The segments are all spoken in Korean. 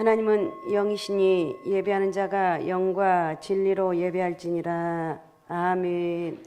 하나님은 영이시니 예배하는 자가 영과 진리로 예배할지니라. 아멘.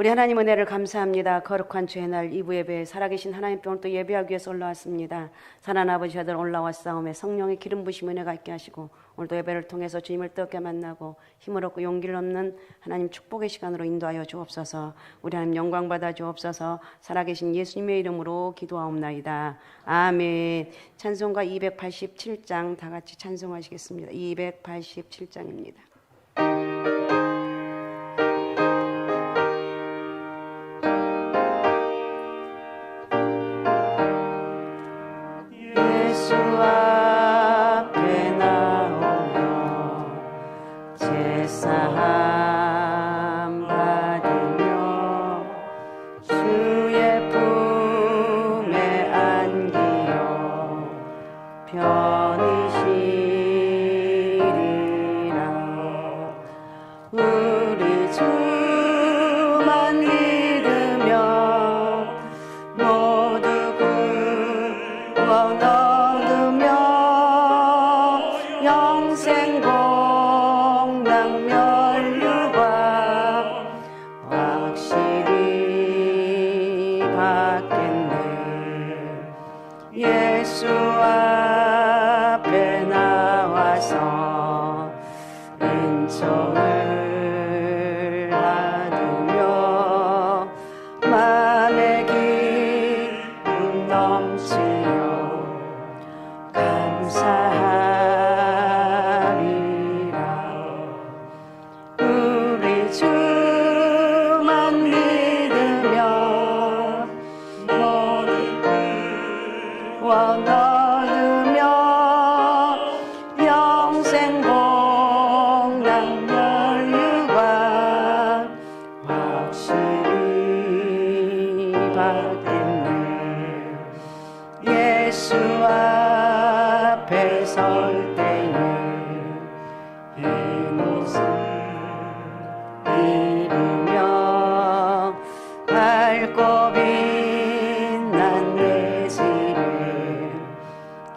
우리 하나님 은혜를 감사합니다. 거룩한 주의 날 2부 예배 살아계신 하나님 오늘 또 예배하기 위해서 올라왔습니다. 사랑하는 아버지 아들 올라왔사오매 성령의 기름 부으심 은혜가 있게 하시고 오늘도 예배를 통해서 주님을 뜨겁게 만나고 힘을 얻고 용기를 얻는 하나님 축복의 시간으로 인도하여 주옵소서. 우리 하나님 영광 받아 주옵소서. 살아계신 예수님의 이름으로 기도하옵나이다. 아멘. 찬송가 287장 다 같이 찬송하시겠습니다. 287장입니다. 편히 쉬리라. 밝고 빛난 내 집에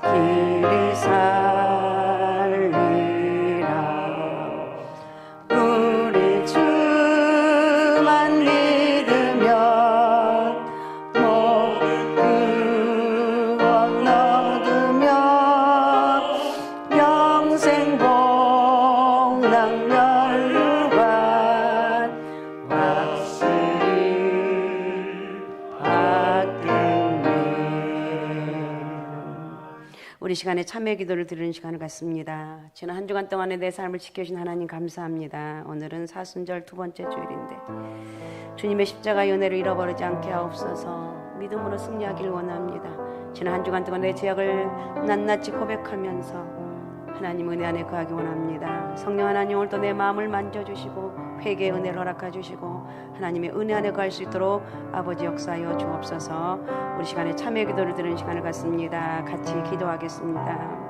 길이 살리라. 우리 주만 믿으면 모든 구원 얻으면 영생 복락 면류관 확실히 받겠네. 우리 시간에 참회 기도를 드리는 시간을 갖습니다. 지난 한 주간 동안에 내 삶을 지켜주신 하나님 감사합니다. 오늘은 사순절 두 번째 주일인데 주님의 십자가의 은혜를 잃어버리지 않게 하옵소서. 믿음으로 승리하길 원합니다. 지난 한 주간 동안 내 죄악을 낱낱이 고백하면서 하나님 은혜 안에 거하기 원합니다. 성령 하나님 오늘도 내 마음을 만져주시고 회개의 은혜를 허락해 주시고 하나님의 은혜 안에 거할 수 있도록 아버지 역사하여 주옵소서. 우리 시간에 참회 기도를 드리는 시간을 갖습니다. 같이 기도하겠습니다.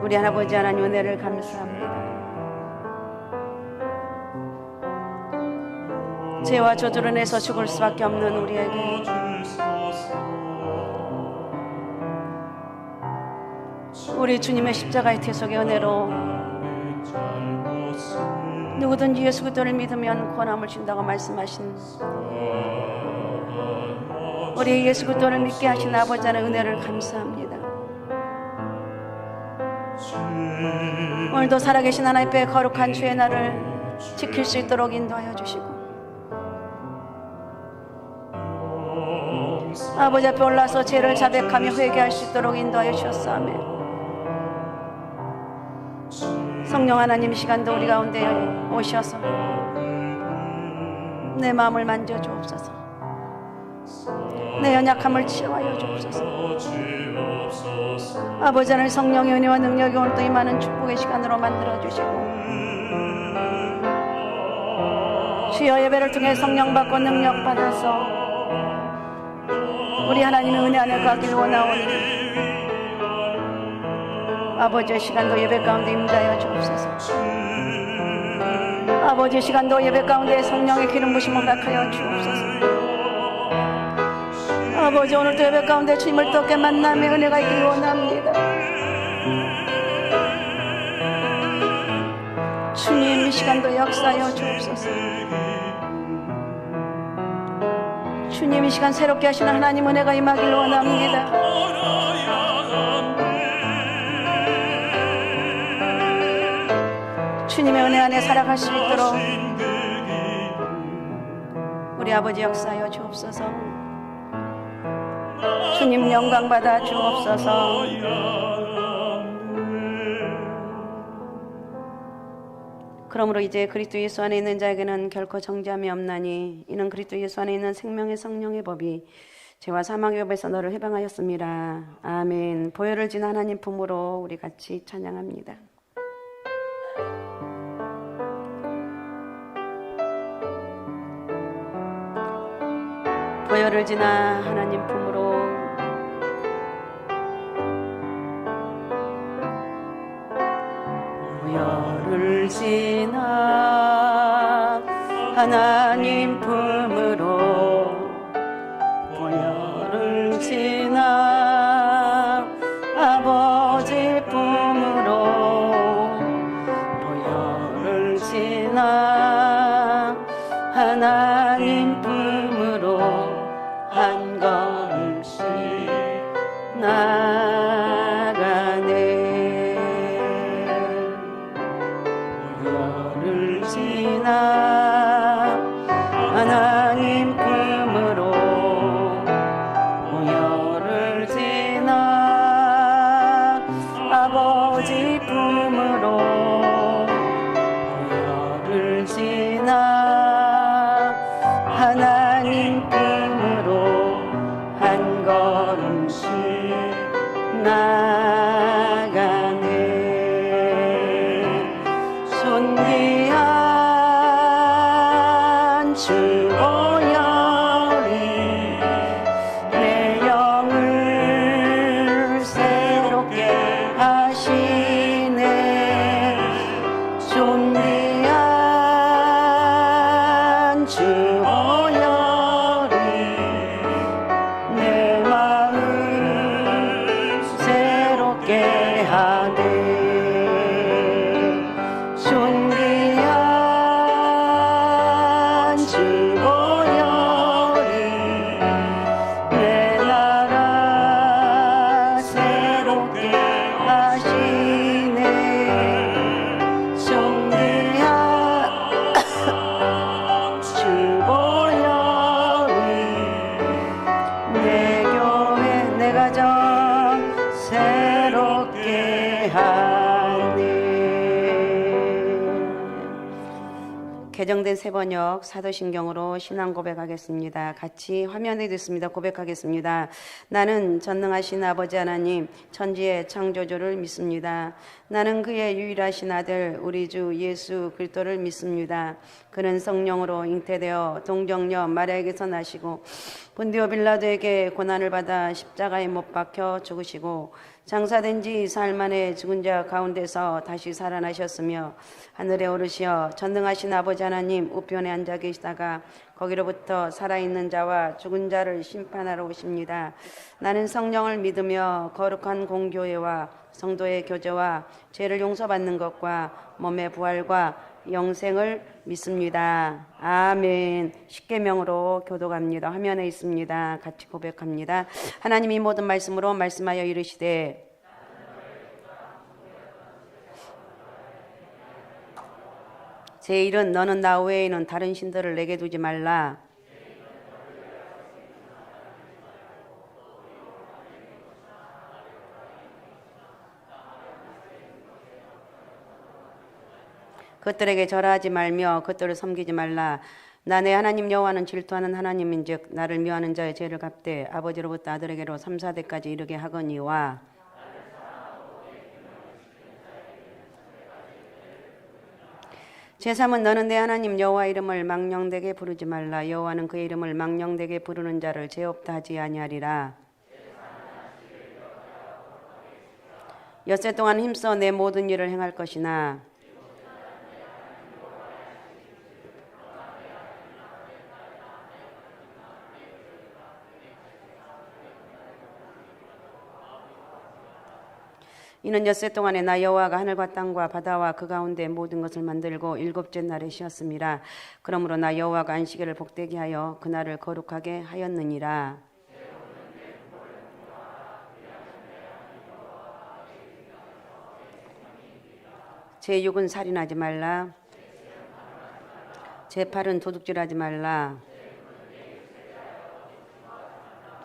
우리 아버지 하나님 은혜를 감사합니다. 죄와 저주로 인해서 죽을 수밖에 없는 우리에게 우리 주님의 십자가의 태속의 은혜로 누구든지 예수 그리스도를 믿으면 구원함을 준다고 말씀하신 우리 예수 그리스도를 믿게 하신 아버지 하나님의 은혜를 감사합니다. 오늘도 살아계신 하나님의 거룩한 주의 날을 지킬 수 있도록 인도하여 주시고 아버지 앞에 올라서 죄를 자백하며 회개할 수 있도록 인도하여 주셨사오며 성령 하나님 시간도 우리 가운데 오셔서 내 마음을 만져주옵소서. 내 연약함을 치유하여 주옵소서. 아버지 하나님 성령의 은혜와 능력이 오늘도 임하는 축복의 시간으로 만들어주시고 주여 예배를 통해 성령 받고 능력 받아서 우리 하나님의 은혜 안에 가길 원하오니 아버지의 시간도 예배 가운데 임자여 주옵소서. 아버지의 시간도 예배 가운데 성령의 기름 부심을 허락하여 주옵소서. 아버지 오늘도 예배 가운데 주님을 또 깨 만남의 은혜가 있길 원합니다. 주님 이 시간도 역사하여 주옵소서. 주님 이 시간 새롭게 하시는 하나님 은혜가 임하길 원합니다. 주님의 은혜 안에 살아갈 수 있도록 우리 아버지 역사하여 주옵소서. 주님 영광 받아 주옵소서. 그러므로 이제 그리스도 예수 안에 있는 자에게는 결코 정죄함이 없나니 이는 그리스도 예수 안에 있는 생명의 성령의 법이 죄와 사망의 법에서 너를 해방하였습니다. 아멘. 보혈을 지닌 하나님 품으로 우리 같이 찬양합니다. 보혈을 지나 하나님 품으로 보혈을 지나 하나님 품으로 보혈을 지나 아버지 품으로 보혈을 지나 하나님 품으로 한 걸음씩 나가네. 보혈을 지나 하나님 품으로 보혈을 지나 아버지 품으로 보혈을 지나 하나님 품으로 한 걸음씩 나가네. 존귀한 주 보혈이 내 영을 새롭게 새롭게 하네. 개정된 새번역 사도신경으로 신앙 고백하겠습니다. 같이 화면에 듣습니다. 고백하겠습니다. 나는 전능하신 아버지 하나님 천지의 창조주를 믿습니다. 나는 그의 유일하신 아들 우리 주 예수 그리스도를 믿습니다. 그는 성령으로 잉태되어 동정녀 마리아에게서 나시고 본디오 빌라도에게 고난을 받아 십자가에 못 박혀 죽으시고 장사된 지 4일 만에 죽은 자 가운데서 다시 살아나셨으며 하늘에 오르시어 전능하신 아버지 하나님 우편에 앉아 계시다가 거기로부터 살아있는 자와 죽은 자를 심판하러 오십니다. 나는 성령을 믿으며 거룩한 공교회와 성도의 교제와 죄를 용서받는 것과 몸의 부활과 영생을 믿습니다. 아멘. 십계명으로 교독합니다. 화면에 있습니다. 같이 고백합니다. 하나님이 모든 말씀으로 말씀하여 이르시되 제1은 너는 나 외에는 다른 신들을 내게 두지 말라. 그들에게 절하지 말며 그들을 섬기지 말라. 나 내 하나님 여호와는 질투하는 하나님인즉 나를 미워하는 자의 죄를 갚되 아버지로부터 아들에게로 3, 4대까지 이르게 하거니와 제3은 너는 내 하나님 여호와 이름을 망령되게 부르지 말라. 여호와는 그의 이름을 망령되게 부르는 자를 죄 없다 하지 아니하리라. 엿새 동안 힘써 내 모든 일을 행할 것이나 이는 엿새 동안에 나 여호와가 하늘과 땅과 바다와 그 가운데 모든 것을 만들고 일곱째 날에 쉬었습니다. 그러므로 나 여호와가 안식일을 복되게 하여 그날을 거룩하게 하였느니라. 제6은 살인하지 말라. 제8은 도둑질하지 말라.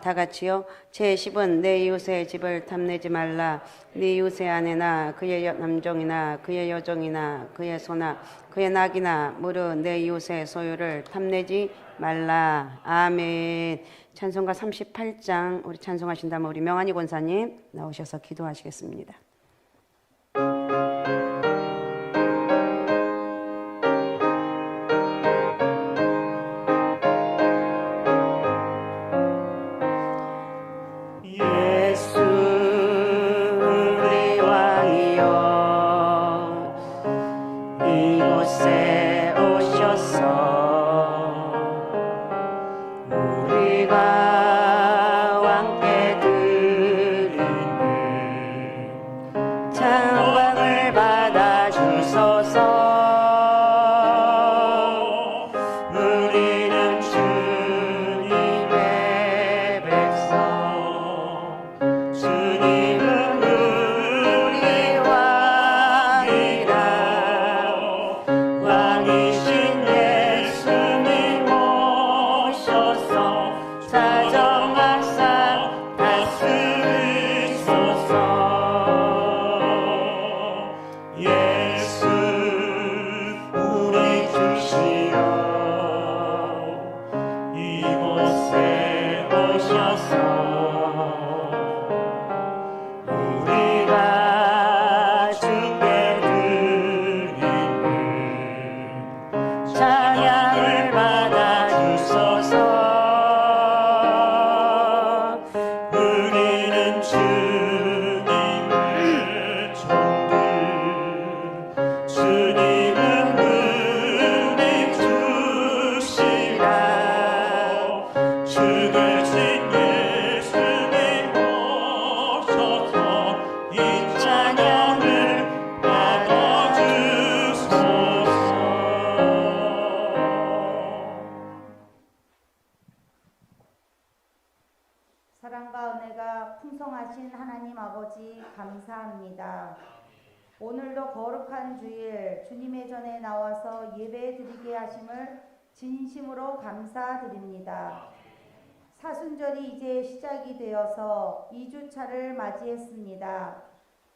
다 같이요. 제10은 내 이웃의 집을 탐내지 말라. 네 이웃의 아내나 그의 남종이나 그의 여종이나 그의 소나 그의 낙이나 무릇 내 이웃의 소유를 탐내지 말라. 아멘. 찬송가 38장 우리 찬송하신다면 우리 명한이 권사님 나오셔서 기도하시겠습니다. 사랑과 은혜가 풍성하신 하나님 아버지 감사합니다. 오늘도 거룩한 주일 주님의 전에 나와서 예배 드리게 하심을 진심으로 감사드립니다. 사순절이 이제 시작이 되어서 2주차를 맞이했습니다.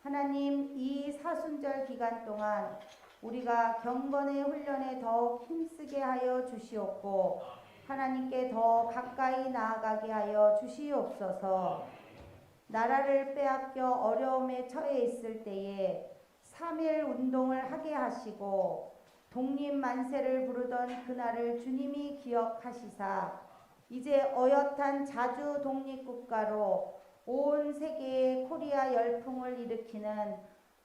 하나님, 이 사순절 기간 동안 우리가 경건의 훈련에 더욱 힘쓰게 하여 주시옵고 하나님께 더 가까이 나아가게 하여 주시옵소서. 나라를 빼앗겨 어려움에 처해 있을 때에 3.1 운동을 하게 하시고 독립만세를 부르던 그날을 주님이 기억하시사 이제 어엿한 자주 독립국가로 온 세계에 코리아 열풍을 일으키는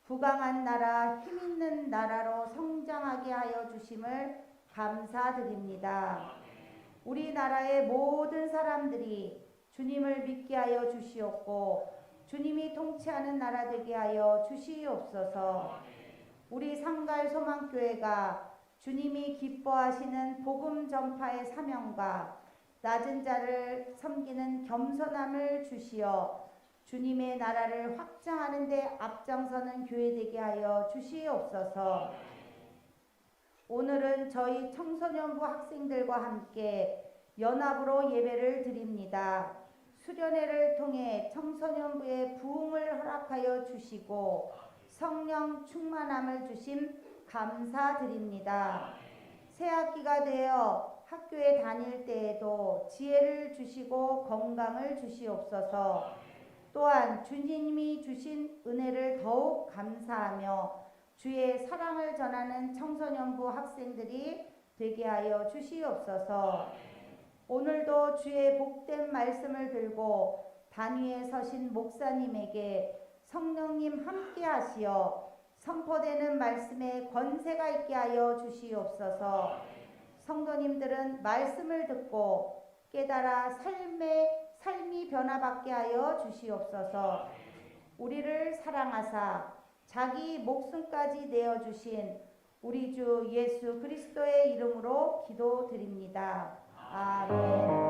부강한 나라, 힘있는 나라로 성장하게 하여 주심을 감사드립니다. 우리나라의 모든 사람들이 주님을 믿게 하여 주시옵고 주님이 통치하는 나라 되게 하여 주시옵소서. 우리 상갈 소망교회가 주님이 기뻐하시는 복음 전파의 사명과 낮은 자를 섬기는 겸손함을 주시어 주님의 나라를 확장하는 데 앞장서는 교회 되게 하여 주시옵소서. 오늘은 저희 청소년부 학생들과 함께 연합으로 예배를 드립니다. 수련회를 통해 청소년부의 부흥을 허락하여 주시고 성령 충만함을 주심 감사드립니다. 새 학기가 되어 학교에 다닐 때에도 지혜를 주시고 건강을 주시옵소서. 또한 주님이 주신 은혜를 더욱 감사하며 주의 사랑을 전하는 청소년부 학생들이 되게 하여 주시옵소서. 오늘도 주의 복된 말씀을 들고 단위에 서신 목사님에게 성령님 함께 하시어 선포되는 말씀에 권세가 있게 하여 주시옵소서. 성도님들은 말씀을 듣고 깨달아 삶이 변화받게 하여 주시옵소서. 우리를 사랑하사 자기 목숨까지 내어주신 우리 주 예수 그리스도의 이름으로 기도드립니다. 아멘.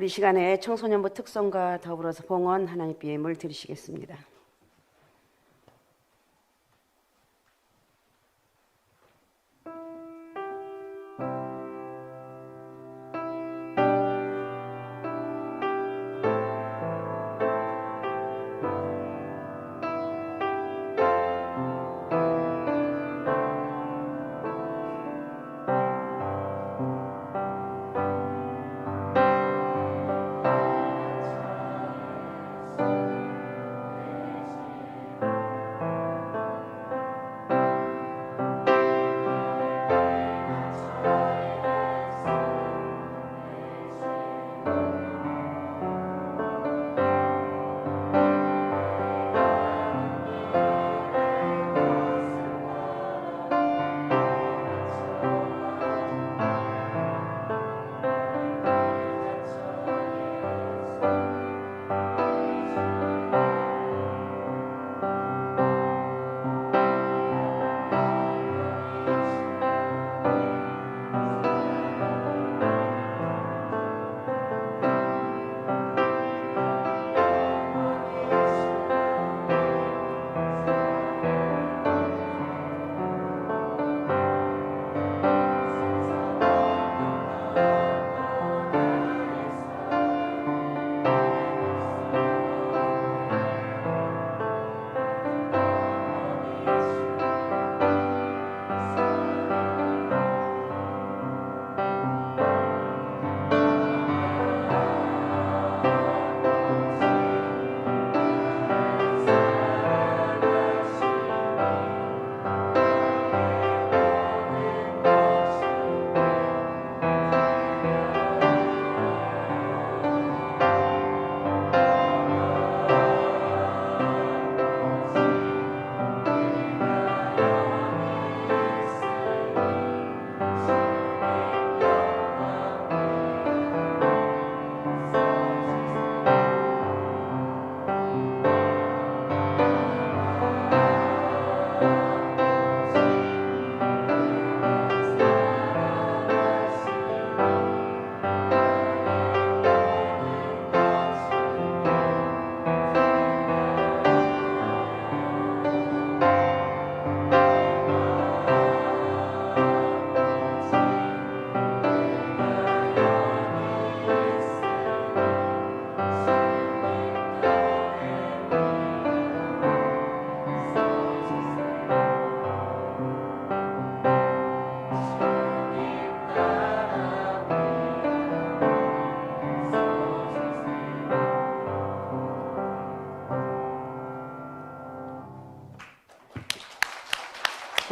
우리 시간에 청소년부 특성과 더불어서 봉헌 하나님께 예물 드리시겠습니다.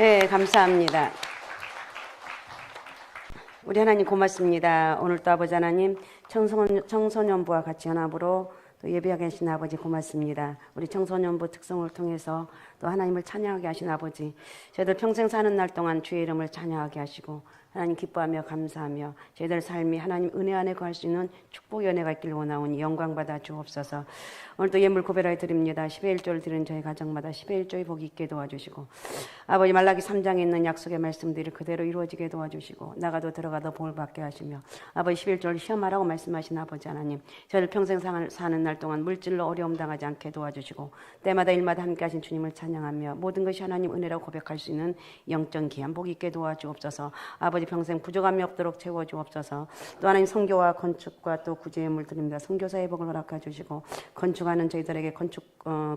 네, 감사합니다. 우리 하나님 고맙습니다. 오늘도 아버지 하나님 청소년부와 같이 연합으로 또 예배하게 하신 아버지 고맙습니다. 우리 청소년부 특성을 통해서 또 하나님을 찬양하게 하신 아버지, 저희들 평생 사는 날 동안 주의 이름을 찬양하게 하시고 하나님 기뻐하며 감사하며 저희들 삶이 하나님 은혜 안에 거할 수 있는 축복의 은혜가 있길 원하오니 영광받아 주옵소서. 오늘도 예물 고배를 드립니다. 10의 1조를 드리는 저희 가정마다 10의 1조의 복이 있게 도와주시고 아버지 말라기 3장에 있는 약속의 말씀들이 그대로 이루어지게 도와주시고 나가도 들어가도 복을 받게 하시며 아버지 11조를 시험하라고 말씀하신 아버지 하나님, 저희를 평생 사는 날 동안 물질로 어려움 당하지 않게 도와주시고 때마다 일마다 함께 하신 주님을 찬양하며 모든 것이 하나님 은혜라고 고백할 수 있는 영적 귀한 복이 있게 도와주옵소서. 아버지 평생 부족함이 없도록 채워주옵소서. 또 하나님 선교와 건축과 또 구제의 물 드립니다. 선교사의 복을 허락해 주시고 건축하는 저희들에게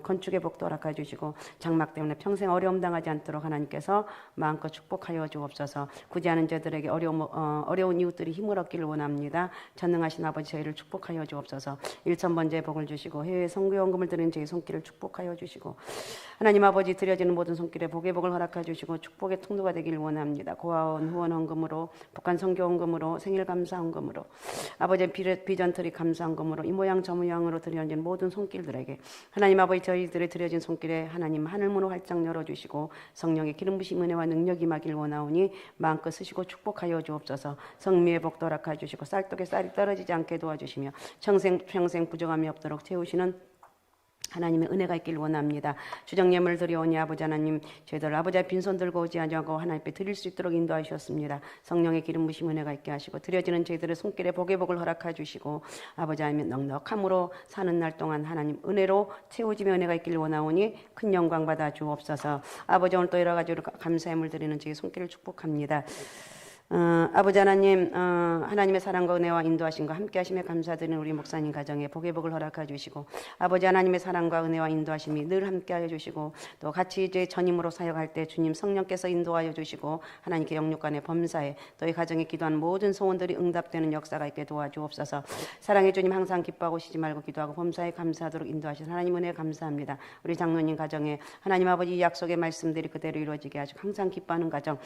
건축의 복도 허락해 주시고 장막 때문에 평생 어려움 당하지 않도록 하나님께서 마음껏 축복하여 주옵소서. 구제하는 저들에게 어려운 이웃들이 힘을 얻기를 원합니다. 전능하신 아버지 저희를 축복하여 주옵소서. 1,000번째 복을 주시고 해외 선교연금을 드리는 저희 손길을 축복하여 주시고 하나님 아버지 드려지는 모든 손길에 복의 복을 허락해 주시고 축복의 통로가 되기를 원합니다. 고아원 후원 헌금으로 북한 선교 헌금으로 생일 감사 헌금으로 아버지 비전트리 감사 헌금으로 이 모양 저 모양으로 드려진 모든 손길들에게 하나님 아버지 저희들의 드려진 손길에 하나님 하늘문을 활짝 열어주시고 성령의 기름 부심 은혜와 능력이 임하길 원하오니 마음껏 쓰시고 축복하여 주옵소서. 성미의 복도 허락해 주시고 쌀떡에 쌀이 떨어지지 않게 도와주시며 평생 부족함이 없도록 채우시는 하나님의 은혜가 있길 원합니다. 주정예물 드려오니 아버지 하나님 저희들 아버지 빈손 들고 오지 아니하고 하나님께 드릴 수 있도록 인도하셨습니다. 성령의 기름 부심 은혜가 있게 하시고 드려지는 저희들의 손길에 복의 복을 허락해 주시고 아버지 하나님 넉넉함으로 사는 날 동안 하나님 은혜로 채워지며 은혜가 있길 원하오니 큰 영광 받아 주옵소서. 아버지 오늘 또 여러 가지로 감사의 물 드리는 저희 손길을 축복합니다. 아버지 하나님, 하나님의 사랑과 은혜와 인도하심과 함께 하심에 감사드리는 우리 목사님 가정에 복의 복을 허락해 주시고 아버지 하나님의 사랑과 은혜와 인도하심이 늘 함께 하여 주시고 또 같이 이제 전임으로 사역할 때 주님 성령께서 인도하여 주시고 하나님께 영육간의 범사에 또 이 가정에 기도하는 모든 소원들이 응답되는 역사가 있게 도와주옵소서. 사랑의 주님 항상 기뻐하고 쉬지 말고 기도하고 범사에 감사하도록 인도하신 하나님 은혜 감사합니다. 우리 장로님 가정에 하나님 아버지 약속의 말씀들이 그대로 이루어지게 하시고 항상 기뻐하는 가정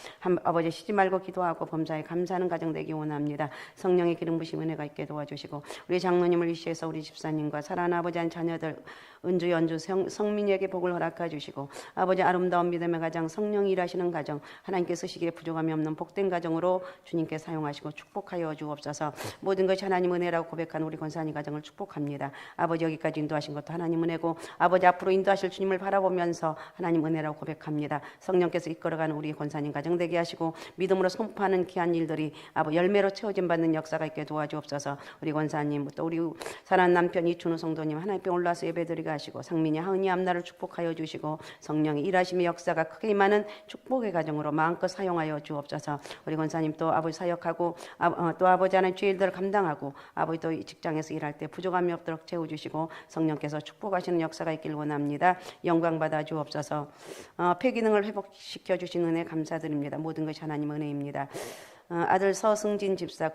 아버지 쉬지 말고 기도하고 범사에 감사하는 가정 되기 원합니다. 성령의 기름 부심 은혜가 있게 도와주시고 우리 장로님을 위시해서 우리 집사님과 사랑하는 아버지 한 자녀들 은주 연주 성민이에게 복을 허락해 주시고 아버지 아름다운 믿음의 가정 성령이 일하시는 가정 하나님께 쓰시기에 부족함이 없는 복된 가정으로 주님께 사용하시고 축복하여 주옵소서. 모든 것이 하나님 은혜라고 고백하는 우리 권사님 가정을 축복합니다. 아버지 여기까지 인도하신 것도 하나님 은혜고 아버지 앞으로 인도하실 주님을 바라보면서 하나님 은혜라고 고백합니다. 성령께서 이끌어가는 우리 권사님 가정 되게 하시고 믿음으로 선포하는 귀한 일들이 아버지 열매로 채워짐 받는 역사가 있게 도와주옵소서. 우리 권사님 또 우리 사랑하는 남편 이춘우 성도님 하나님께 올라서 예배드리게 하시고 상민이 하은이 앞날을 축복하여 주시고 성령의 일하심의 역사가 크게 임하는 축복의 가정으로 마음껏 사용하여 주옵소서. 우리 권사님 또 아버지 사역하고 또 아버지 하나님 주의 일들을 감당하고 아버지 또 직장에서 일할 때 부족함이 없도록 채워주시고 성령께서 축복하시는 역사가 있길 원합니다. 영광 받아 주옵소서. 폐기능을 회복시켜 주신 은혜 감사드립니다. 모든 것이 하나님 은혜입니다. 아들 서승진 집사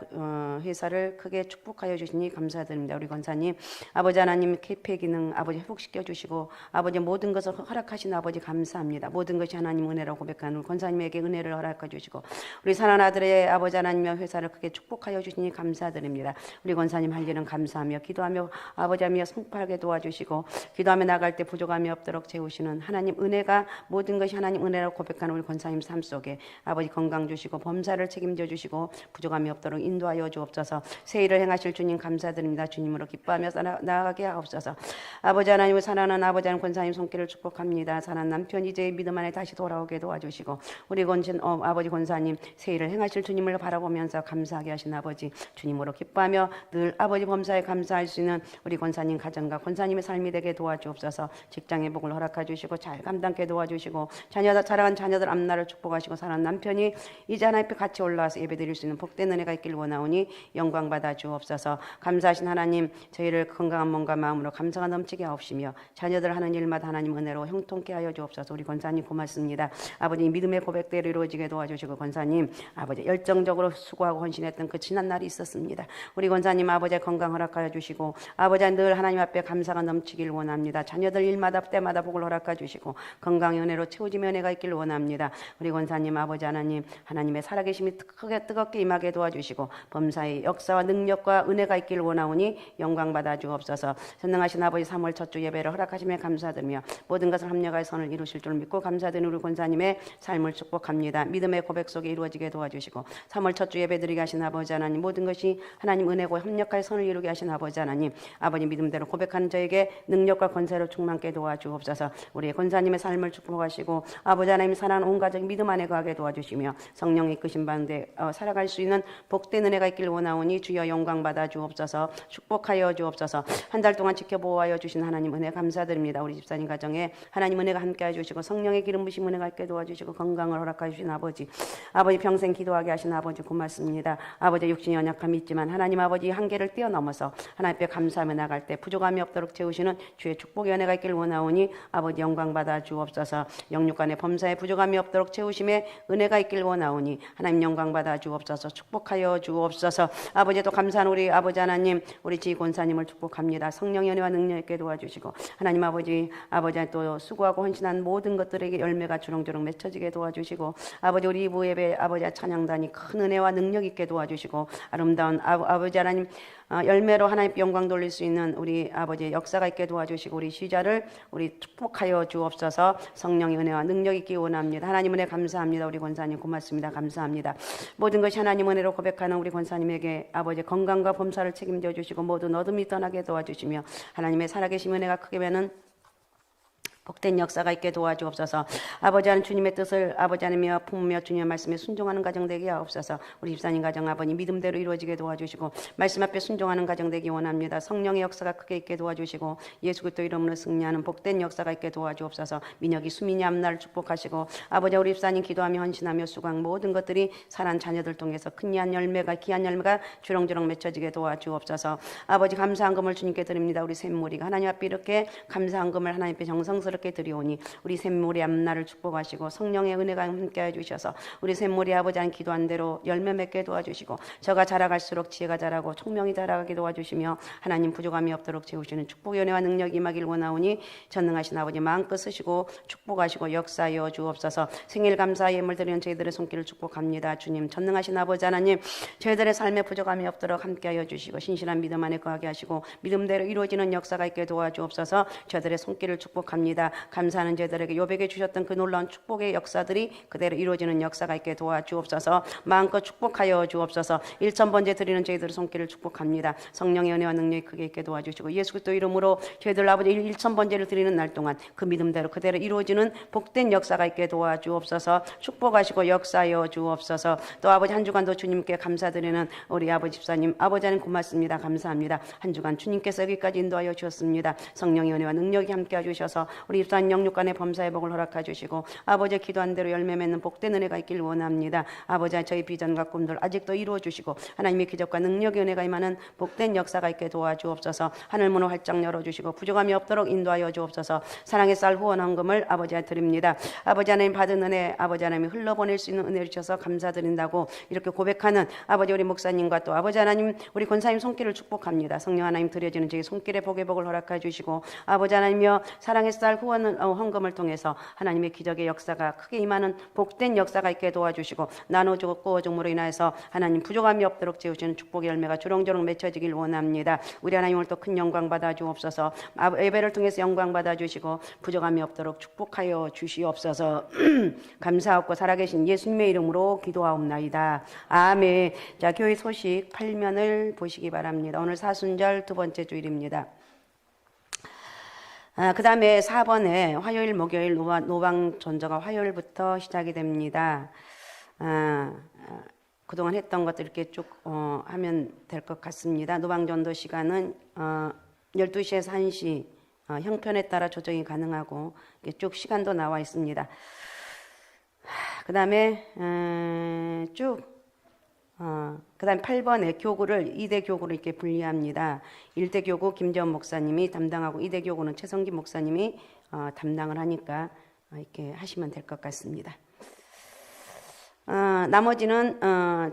회사를 크게 축복하여 주시니 감사드립니다. 우리 권사님 아버지 하나님 폐기능 아버지 회복시켜 주시고 아버지 모든 것을 허락하신 아버지 감사합니다. 모든 것이 하나님 은혜라고 고백하는 우리 권사님에게 은혜를 허락해 주시고 우리 사랑하는 아들의 아버지 하나님의 회사를 크게 축복하여 주시니 감사드립니다. 우리 권사님 할 일은 감사하며 기도하며 아버지 하며 성파하게 도와주시고 기도하며 나갈 때 부족함이 없도록 채우시는 하나님 은혜가 모든 것이 하나님 은혜라고 고백하는 우리 권사님 삶 속에 아버지 건강 주시고 범사를 책임져 주시고 부족함이 없도록 인도하여 주옵소서. 새 일을 행하실 주님 감사드립니다. 주님으로 기뻐하며 나아가게 하옵소서. 아버지 하나님을 사랑하는 아버지 하나님 권사님 손길을 축복합니다. 사랑하는 남편 이제 믿음 안에 다시 돌아오게 도와주시고 우리 아버지 권사님 새 일을 행하실 주님을 바라보면서 감사하게 하신 아버지 주님으로 기뻐하며 늘 아버지 범사에 감사할 수 있는 우리 권사님 가정과 권사님의 삶이 되게 도와주옵소서. 직장의 복을 허락해 주시고 잘 감당케 도와주시고 자라간 자녀들 앞날을 축복하시고 사랑하는 남편이 이제 하나님 앞에 같이 올라와서 올라와서 예배드릴 수 있는 복된 은혜가 있길 원하오니 영광 받아 주옵소서. 감사하신 하나님, 저희를 건강한 몸과 마음으로 감사가 넘치게 하옵시며 자녀들 하는 일마다 하나님 은혜로 형통케 하여 주옵소서. 우리 권사님 고맙습니다. 아버지 믿음의 고백대로 이루어지게 도와주시고 권사님 아버지 열정적으로 수고하고 헌신했던 그 지난 날이 있었습니다. 우리 권사님 아버지 건강 허락하여 주시고 아버지 늘 하나님 앞에 감사가 넘치길 원합니다. 자녀들 일마다 때마다 복을 허락하여 주시고 건강의 은혜로 채워지며 은혜가 있길 원합니다. 우리 권사님 아버지 하나님 하나님의 살아계심이 크게 뜨겁게 임하게 도와주시고 범사의 역사와 능력과 은혜가 있길 원하오니 영광 받아 주옵소서. 전능하신 아버지 3월 첫 주 예배를 허락하시며 감사드리며 모든 것을 합력하여 선을 이루실 줄 믿고 감사드리는 우리 권사님의 삶을 축복합니다. 믿음의 고백 속에 이루어지게 도와주시고 3월 첫 주 예배 드리게 하신 아버지 하나님 모든 것이 하나님 은혜고 협력하여 선을 이루게 하신 아버지 하나님 아버지 믿음대로 고백하는 저에게 능력과 권세로 충만케 도와주옵소서. 우리 권사님의 삶을 축복하시고 아버지 하나님 사랑하는 온 가족 믿음 안에 거하게 도와주시며 성령이 이끄신 바운데 살아갈 수 있는 복된 은혜가 있길 원하오니 주여 영광 받아 주옵소서. 축복하여 주옵소서. 한 달 동안 지켜보호하여 주신 하나님 은혜 감사드립니다. 우리 집사님 가정에 하나님 은혜가 함께해 주시고 성령의 기름 부심 은혜가 있게 도와주시고 건강을 허락해 주신 아버지 평생 기도하게 하신 아버지 고맙습니다. 아버지 육신이 연약함이 있지만 하나님 아버지 한계를 뛰어넘어서 하나님 앞에 감사하며 나갈 때 부족함이 없도록 채우시는 주의 축복의 은혜가 있길 원하오니 아버지 영광 받아 주옵소서. 영육간의 범사에 부족함이 없도록 채우심에 은혜가 있길 원하오니 하나님 영광 받아 주옵소서. 축복하여 주옵소서. 아버지 또 감사한 우리 아버지 하나님 우리 지 권사님을 축복합니다. 성령의 은혜와 능력 있게 도와주시고 하나님 아버지 또 수고하고 헌신한 모든 것들에게 열매가 주렁주렁 맺혀지게 도와주시고 아버지 우리 이부 예배 아버지 찬양단이 큰 은혜와 능력 있게 도와주시고 아름다운 아버지 하나님 열매로 하나님 영광 돌릴 수 있는 우리 아버지 역사가 있게 도와주시고 우리 시자를 우리 축복하여 주옵소서. 성령의 은혜와 능력 있기 원합니다. 하나님 은혜 감사합니다. 우리 권사님 고맙습니다. 감사합니다. 모든 것이 하나님 은혜로 고백하는 우리 권사님에게 아버지 건강과 범사를 책임져 주시고 모든 어둠이 떠나게 도와주시며 하나님의 살아계신 은혜가 크게 되는 복된 역사가 있게 도와주옵소서. 아버지 하나님 주님의 뜻을 아버지 하나님이여 품으며 주님의 말씀에 순종하는 가정 되게 하옵소서. 우리 집사님 가정 아버님 믿음대로 이루어지게 도와주시고 말씀 앞에 순종하는 가정 되기 원합니다. 성령의 역사가 크게 있게 도와주시고 예수 그리스도 이름으로 승리하는 복된 역사가 있게 도와주옵소서. 민혁이 수민이 앞날을 축복하시고 아버지 우리 집사님 기도하며 헌신하며 수강 모든 것들이 사랑 자녀들 통해서 큰 귀한 열매가 주렁주렁 맺혀지게 도와주옵소서. 아버지 감사한 금을 주님께 드립니다. 우리 샘물이가 하나님 앞에 이렇게 감사한 금을 하나님 앞에 정성스럽게 드리오니 우리 샘물이 앞날을 축복하시고 성령의 은혜가 함께해 주셔서 우리 샘물이 아버지 한 기도한 대로 열매 맺게 도와주시고 저가 자라갈수록 지혜가 자라고 총명이 자라게 도와주시며 하나님 부족함이 없도록 채우시는 축복의 은혜와 능력이 임하길 원하오니 전능하신 아버지 마음껏 쓰시고 축복하시고 역사하여 주옵소서. 생일 감사 예물 드리는 저희들의 손길을 축복합니다. 주님 전능하신 아버지 하나님 저희들의 삶에 부족함이 없도록 함께하여 주시고 신실한 믿음 안에 거하게 하시고 믿음대로 이루어지는 역사가 있게 도와주옵소서. 저희들의 손길을 축복합니다. 감사하는 저희들에게 요백해 주셨던 그 놀라운 축복의 역사들이 그대로 이루어지는 역사가 있게 도와주옵소서. 마음껏 축복하여 주옵소서. 1000번째 드리는 저희들의 손길을 축복합니다. 성령의 은혜와 능력이 크게 있게 도와주시고 예수 그리스도 이름으로 저희들 아버지 1000번째를 드리는 날 동안 그 믿음대로 그대로 이루어지는 복된 역사가 있게 도와주옵소서. 축복하시고 역사하여 주옵소서. 또 아버지 한 주간도 주님께 감사드리는 우리 아버지 집사님 아버지 하나님 고맙습니다. 감사합니다. 한 주간 주님께서 여기까지 인도하여 주셨습니다. 성령의 은혜와 능력이 함께 해주셔서 우리 입산 영육간의 범사의 복을 허락해 주시고 아버지 기도한 대로 열매 맺는 복된 은혜가 있길 원합니다. 아버지 저희 비전과 꿈들 아직도 이루어 주시고 하나님의 기적과 능력의 은혜가 임하는 복된 역사가 있게 도와주옵소서. 하늘 문을 활짝 열어주시고 부족함이 없도록 인도하여 주옵소서. 사랑의 쌀 후원 헌금을 아버지에 드립니다. 아버지 하나님 받은 은혜 아버지 하나님이 흘러보낼 수 있는 은혜를 주셔서 감사드린다고 이렇게 고백하는 아버지 우리 목사님과 또 아버지 하나님 우리 권사님 손길을 축복합니다. 성령 하나님 드려지는 저희 손길의 복의 복을 허락해 주시고 아버지 하나님이여 사랑의 쌀 후원 헌금을 통해서 하나님의 기적의 역사가 크게 임하는 복된 역사가 있게 도와주시고 나눠주고 꾸어줌으로 인하여서 하나님 부족함이 없도록 채우시는 축복의 열매가 주렁주렁 맺혀지길 원합니다. 우리 하나님을 또 큰 영광 받아 주옵소서. 예배를 통해서 영광 받아 주시고 부족함이 없도록 축복하여 주시옵소서. 감사하고 살아계신 예수님의 이름으로 기도하옵나이다. 아멘. 자, 교회 소식 8면을 보시기 바랍니다. 오늘 사순절 두 번째 주일입니다. 그 다음에 4번에 화요일 목요일 노방 전저가 화요일부터 시작이 됩니다. 그동안 했던 것들 이렇게 쭉 하면 될 것 같습니다. 노방전도 시간은 12시에서 1시 형편에 따라 조정이 가능하고 쭉 시간도 나와 있습니다. 그 다음에 쭉 그다음 8번에 교구를 2대 교구로 이렇게 분리합니다. 1대 교구 김재원 목사님이 담당하고 2대 교구는 최성기 목사님이 담당을 하니까 이렇게 하시면 될 것 같습니다. 나머지는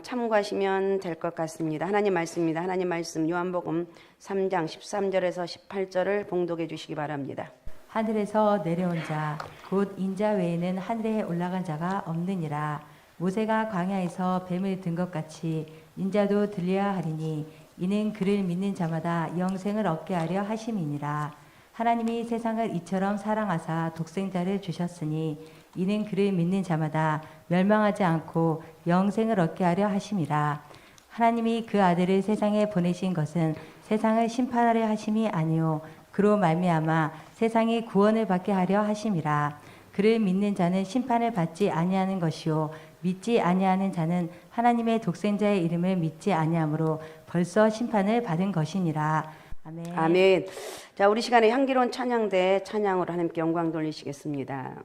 참고하시면 될 것 같습니다. 하나님 말씀입니다. 하나님 말씀 요한복음 3장 13절에서 18절을 봉독해 주시기 바랍니다. 하늘에서 내려온 자 곧 인자 외에는 하늘에 올라간 자가 없느니라. 모세가 광야에서 뱀을 든 것 같이 인자도 들려야 하리니 이는 그를 믿는 자마다 영생을 얻게 하려 하심이니라. 하나님이 세상을 이처럼 사랑하사 독생자를 주셨으니 이는 그를 믿는 자마다 멸망하지 않고 영생을 얻게 하려 하심이라. 하나님이 그 아들을 세상에 보내신 것은 세상을 심판하려 하심이 아니요 그로 말미암아 세상이 구원을 받게 하려 하심이라. 그를 믿는 자는 심판을 받지 아니하는 것이요 믿지 아니하는 자는 하나님의 독생자의 이름을 믿지 아니하므로 벌써 심판을 받은 것이니라. 아멘. 아멘. 자, 우리 시간에 향기로운 찬양대 찬양으로 하나님께 영광 돌리시겠습니다.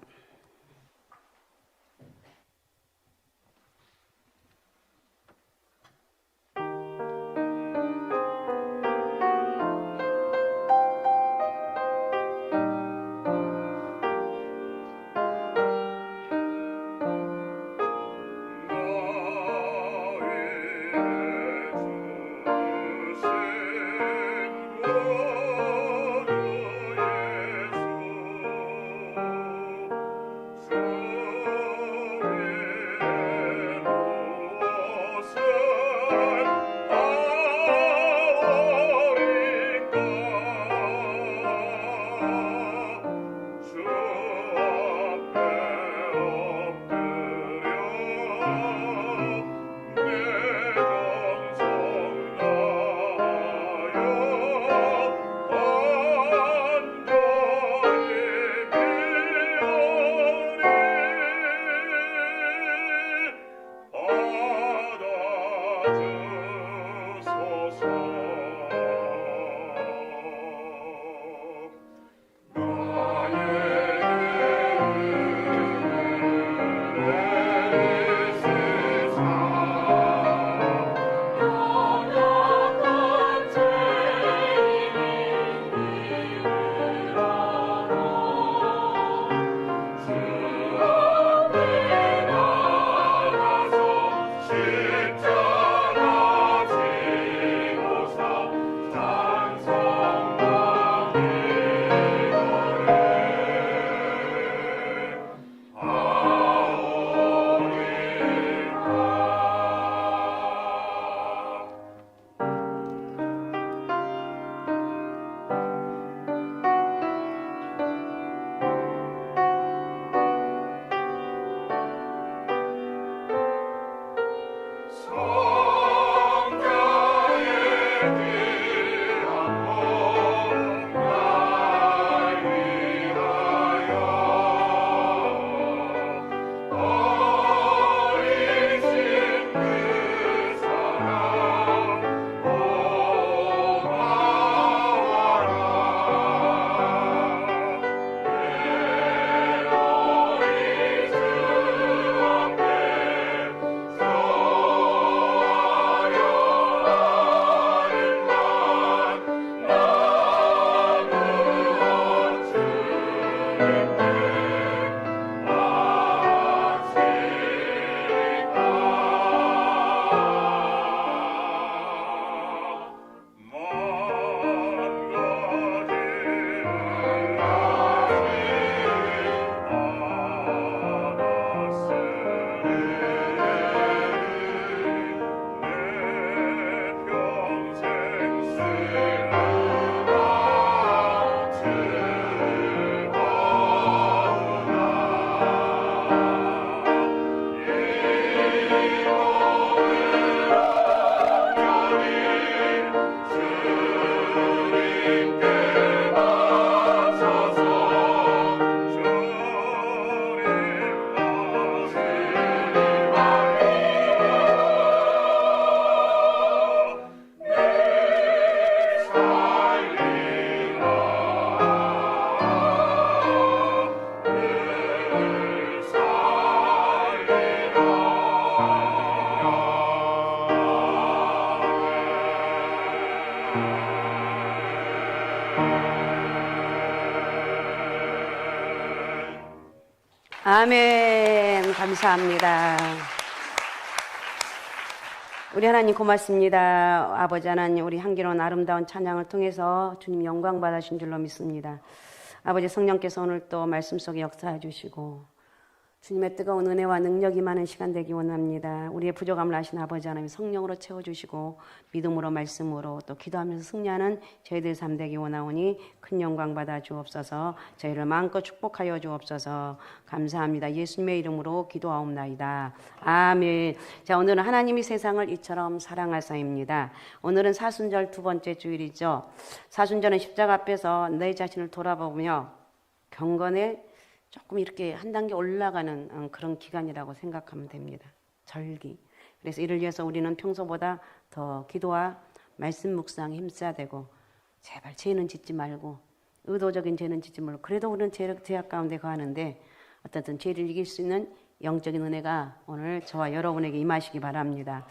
아멘. 감사합니다. 우리 하나님 고맙습니다. 아버지 하나님, 우리 향기로운 아름다운 찬양을 통해서 주님 영광 받으신 줄로 믿습니다. 아버지 성령께서 오늘 또 말씀 속에 역사해 주시고 주님의 뜨거운 은혜와 능력이 많은 시간 되기 원합니다. 우리의 부족함을 아신 아버지 하나님 성령으로 채워주시고 믿음으로 말씀으로 또 기도하면서 승리하는 저희들 삶 되기 원하오니 큰 영광 받아 주옵소서. 저희를 마음껏 축복하여 주옵소서. 감사합니다. 예수님의 이름으로 기도하옵나이다. 아멘. 자, 오늘은 하나님이 세상을 이처럼 사랑하사입니다. 오늘은 사순절 두 번째 주일이죠. 사순절은 십자가 앞에서 내 자신을 돌아보며 경건에 조금 이렇게 한 단계 올라가는 그런 기간이라고 생각하면 됩니다. 절기. 그래서 이를 위해서 우리는 평소보다 더 기도와 말씀 묵상에 힘써야 되고 제발 죄는 짓지 말고 의도적인 죄는 짓지 말고 그래도 우리는 죄악 가운데 거하는데 어떻든 죄를 이길 수 있는 영적인 은혜가 오늘 저와 여러분에게 임하시기 바랍니다.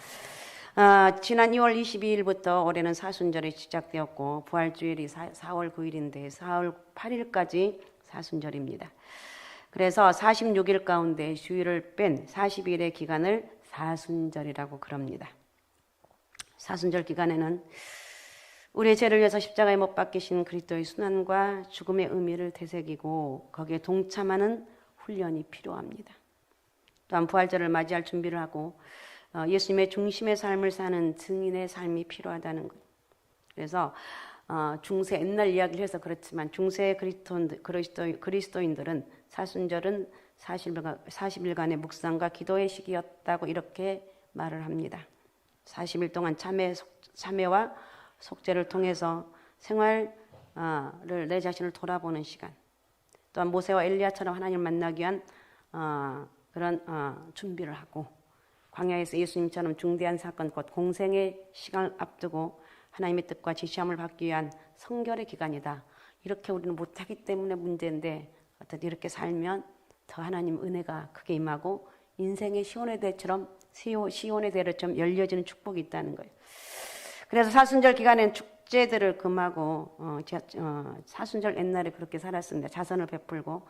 지난 2월 22일부터 올해는 사순절이 시작되었고 부활주일이 4월 9일인데 4월 8일까지 사순절입니다. 그래서 46일 가운데 주일을 뺀 40일의 기간을 사순절이라고 그럽니다. 사순절 기간에는 우리의 죄를 위해서 십자가에 못 박히신 그리스도의 순환과 죽음의 의미를 되새기고 거기에 동참하는 훈련이 필요합니다. 또한 부활절을 맞이할 준비를 하고 예수님의 중심의 삶을 사는 증인의 삶이 필요하다는 것. 그래서 중세 옛날 이야기를 해서 그렇지만 중세 그리스도인들은 사순절은 40일간의 묵상과 기도의 시기였다고 이렇게 말을 합니다. 40일 동안 참회와 속죄를 통해서 생활을 내 자신을 돌아보는 시간, 또한 모세와 엘리야처럼 하나님을 만나기 위한 그런 준비를 하고 광야에서 예수님처럼 중대한 사건 곧 공생의 시간을 앞두고 하나님의 뜻과 지시함을 받기 위한 성결의 기간이다. 이렇게 우리는 못하기 때문에 문제인데 어떻게 이렇게 살면 더 하나님 은혜가 크게 임하고 인생의 시온의 대처럼 시온의 대로처럼 열려지는 축복이 있다는 거예요. 그래서 사순절 기간에는 축제들을 금하고 사순절 옛날에 그렇게 살았습니다. 자선을 베풀고